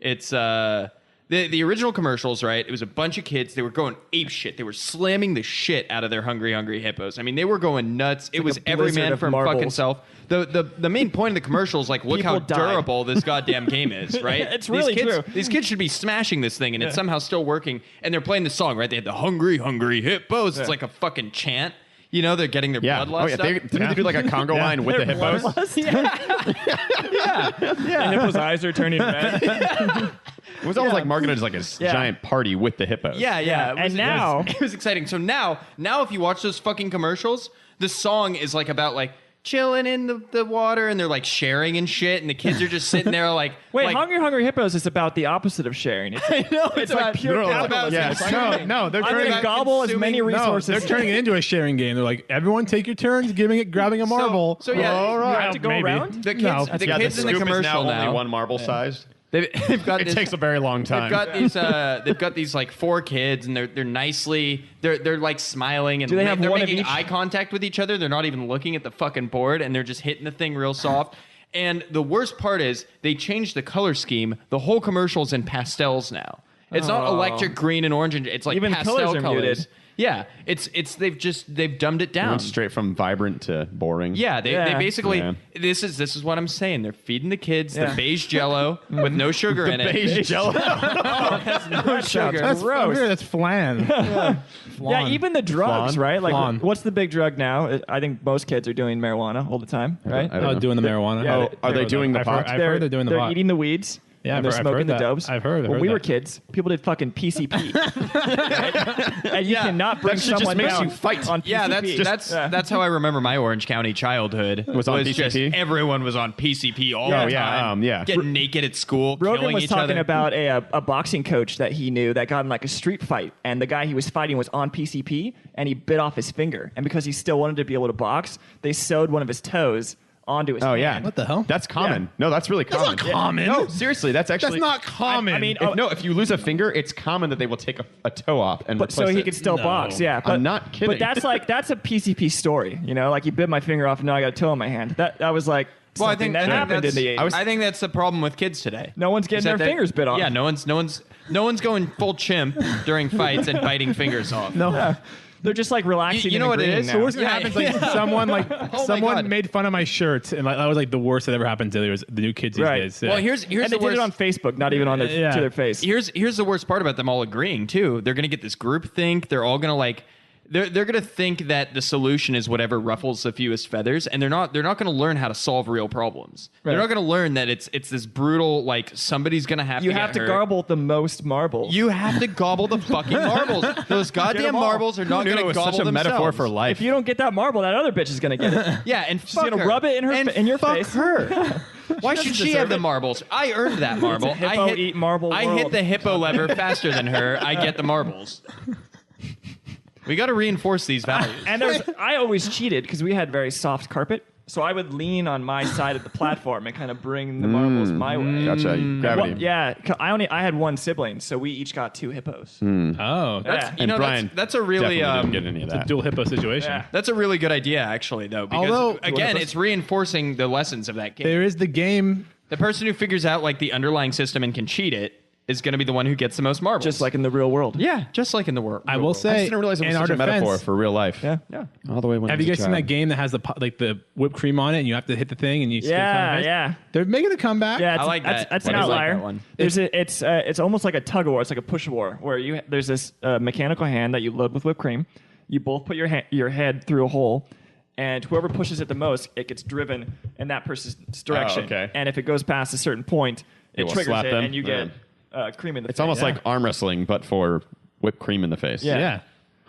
It's the original commercials, right? It was a bunch of kids. They were going ape shit. They were slamming the shit out of their Hungry Hungry Hippos. I mean, they were going nuts. It like was a every blizzard man of for marbles. fucking self. The main point of the commercial is like, look People how died. durable this goddamn game is, right? It's really these kids, true. These kids should be smashing this thing, and it's somehow still working. And they're playing the song, right? They had the Hungry Hungry Hippos. It's like a fucking chant. They're getting their Yeah. bloodlust Oh, yeah. up. Didn't they do like a Congo line with the hippos? The hippo's eyes are turning red. It was almost like marketed as like a giant party with the hippos. Yeah. Yeah, It was, and now- it was exciting. So now if you watch those fucking commercials, the song is like about like chilling in the water, and they're like sharing and shit, and the kids are just sitting there like Wait, like, Hungry Hungry Hippos is about the opposite of sharing. It's, I know it's like about pure it's capitalism. about Yeah, consuming. no, they're I'm turning going to gobble as many consuming- No, resources. they're turning it into a sharing game. They're like, everyone take your turns, grabbing a marble. so yeah, all you right, have to go maybe. around? The kids, No. the Yeah, kids the in the scoop is commercial now only now. one marble sized. They've got It this, takes a very long time. They've got these like 4 kids, and they're nicely they're like smiling, and Do they have they're one of making each? eye contact with each other. They're not even looking at the fucking board, and they're just hitting the thing real soft. And the worst part is they changed the color scheme. The whole commercial's in pastels now. It's not electric green and orange, and it's like Even pastel colors are colors. muted. Yeah, they've dumbed it down. Went straight from vibrant to boring. Yeah, they basically Yeah. this is what I'm saying. They're feeding the kids the beige Jello with no sugar in it. Beige Jello. No sugar. That's Gross. That's flan. Yeah, even the drugs, Flan? right? Like, Flan. what's the big drug now? I think most kids are doing marijuana all the time, right? I don't know. Doing the marijuana. Yeah, Are they doing the I've pot? I've heard they're doing the pot. eating the weeds. Yeah, and I've they're heard smoking the that. dopes. I've heard When we were that. kids, people did fucking PCP. Right? And you cannot bring That shit just someone makes down you fight. on PCP. Yeah, that's how I remember my Orange County childhood. Was on just PCP? everyone was on PCP all the yeah, time. yeah. Getting naked at school, Rogan killing was each talking other. about a boxing coach that he knew that got in like a street fight, and the guy he was fighting was on PCP, and he bit off his finger. And because he still wanted to be able to box, they sewed one of his toes onto his Oh hand. yeah. What the hell? That's common. Yeah. No, that's really common. not common. No, seriously, that's actually. That's not common. I mean, If you lose a finger, it's common that they will take a toe off and But replace so he it. could still No. box, yeah. But, I'm not kidding. But that's a PCP story, you know. Like you bit my finger off, and now I got a toe in my hand. That was like Well, I something think that happened in the 80s. I think that's the problem with kids today. No one's getting Is that their fingers bit off. Yeah, no one's going full chimp during fights and biting fingers off. no. They're just like relaxing. You know and what it agreeing is? now. The worst that Yeah, happens, yeah. someone my someone God. made fun of my shirt, and that was like the worst that ever happened to the new kids these Right. days. Yeah. Well, here's and they the did worst. it on Facebook, not even on their Yeah. to their face. Here's the worst part about them all agreeing too. They're gonna get this group think. They're all gonna like. They're gonna think that the solution is whatever ruffles the fewest feathers, and they're not gonna learn how to solve real problems. Right. They're not gonna learn that it's this brutal like somebody's gonna have You to have get to hurt. garble the most marbles. You have to gobble the fucking marbles. Those goddamn all. marbles are not Who knew gonna it was gobble such a themselves. metaphor for life. If you don't get that marble, that other bitch is gonna get it. Yeah, and She's fuck gonna her. rub it in her and in your fuck face. her. Why should she have the marbles? I earned that marble. hippo I hit, eat marble I world. hit the hippo lever faster than her. I get the marbles. We got to reinforce these values. And I always cheated because we had very soft carpet, so I would lean on my side of the platform and kind of bring the marbles my way. Gotcha. Gravity. Well, yeah, I had one sibling, so we each got 2 hippos. oh, Yeah. You know, Brian that's a really definitely didn't get any of that. dual hippo situation. Yeah. that's a really good idea, actually, though. Because Although- again, it's reinforcing the lessons of that game. There is the game. The person who figures out like the underlying system and can cheat it is going to be the one who gets the most marbles. Just like in the real world. yeah, just like in the world. I will I say, just didn't realize it was in our such a metaphor defense, for real life. Yeah. Yeah. All the way when I have was you a guys seen that child. game that has the whipped cream on it, and you have to hit the thing, and you skip Yeah, from it? yeah. They're making a comeback. Yeah, I like that's, that. That's I an do like outlier. that one. It's almost like a tug of war. It's like a push war where there's this mechanical hand that you load with whipped cream. You both put your head through a hole, and whoever pushes it the most, it gets driven in that person's direction. okay. And if it goes past a certain point, it will triggers slap it, them? and you get cream in the face. It's almost like arm wrestling, but for whipped cream in the face. Yeah. Yeah.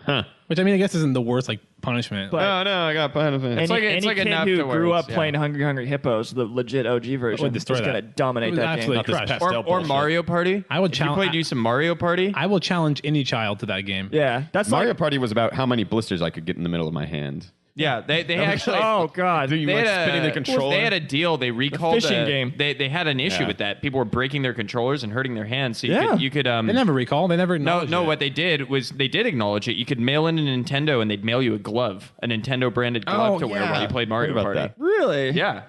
Huh. Which I mean, I guess isn't the worst like punishment. But- Oh no, I got benefit. Any, like- it's any like kid enough who to where grew it's- up yeah. playing Hungry Hungry Hippos, the legit OG version, would destroy is going to that. dominate It would that game. absolutely Not this crush. pastel Or bullshit. Mario Party. I would If you challenge- played you some Mario Party. I will challenge any child to that game. Yeah, that's Mario like, Party was about how many blisters I could get in the middle of my hand. Yeah, they actually. oh god, Do you They like had, spinning the controller? they had a deal. They recalled fishing game. They had an issue Yeah. with that. People were breaking their controllers and hurting their hands. So Yeah. you could They never recall. They never. no, acknowledge it. what they did was they did acknowledge it. You could mail in a Nintendo and they'd mail you a glove, a Nintendo branded glove Oh, to wear yeah. while you played Mario Heard about Party. that. really? Yeah,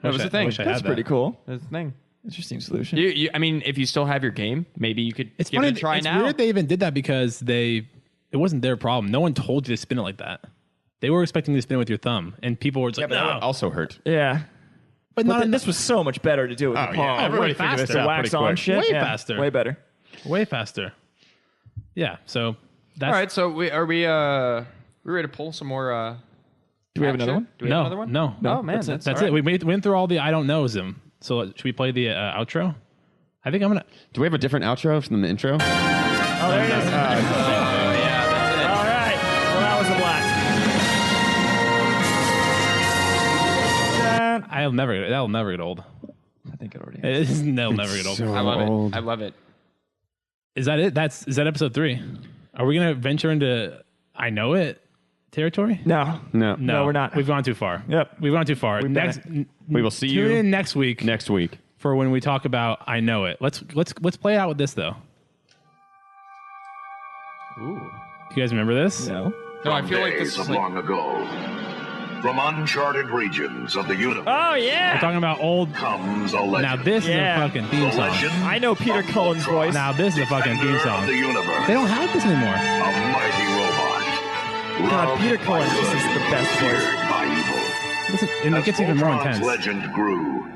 that was the thing. wish I That's had pretty that. cool. That's the thing. Interesting solution. I mean, if you still have your game, maybe you could It's give funny. it a try it's now. weird they even did that because it wasn't their problem. No one told you to spin it like that. They were expecting you to spin it with your thumb, and people were just like, But that no. would also hurt. Yeah. But But not this was so much better to do with Oh, the yeah. palm. Everybody way figured this faster. out wax pretty on quick. shit. Way Yeah, faster. Way better. way faster. Yeah. So that's All right, so we ready to pull some more? Do we have another one? Do we have another one? No. Oh man, That's all it. right. We went through all the I don't knows them. So should we play the outro? I think I'm gonna. Do we have a different outro than the intro? Oh, there it is. Yeah, that's it. All right. Well, that was a blast. That'll never get old. I think it already has. That'll never get old. I love it. I love it. Is that it? Is that episode 3? Are we gonna venture into I know it territory? No. No. No, we're not. We've gone too far. Yep. We've gone too far. We've done Next, it. We will see tune you in next week. next week. for when we talk about I Know It. Let's play it out with this though. Ooh. You guys remember this? No. No, I feel like this Days is of long ago, from uncharted regions of the universe Oh We're yeah. talking about old. comes a legend. Now this Yeah. is a fucking theme The song. legend I know Peter of Cullen's Voltron, voice. Now this is a fucking theme defender of song. the universe. They don't have this anymore. A mighty robot. God, Loved Peter by Cullen good, just is the best voice. feared by evil. Listen, and it gets even more Voltron's intense. legend grew.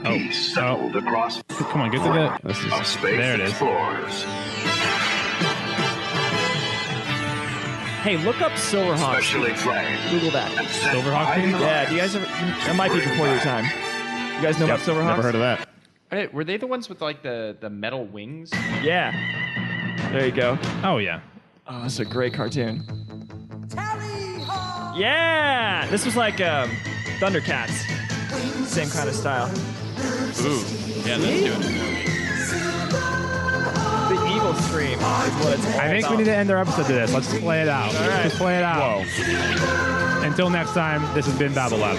Peace settled across Come on, get to the. of space There it is. explorers. Hey, look up Silverhawks. Specially trained Google that. and sent Silverhawk by theme? the Yeah, do you guys ever? That might be before your time. You guys know about Silverhawks? Never heard of that. Hey, were they the ones with like the metal wings? Yeah. There you go. Oh yeah. Oh, that's a great cartoon. Yeah, this was like Thundercats. Same kind of style. Ooh. Yeah, let's do it. The evil scream is what it's all I think about. we need to end our episode to this. Let's just play it out. All right. Let's just play it out. Until next time, this has been Babble Lab.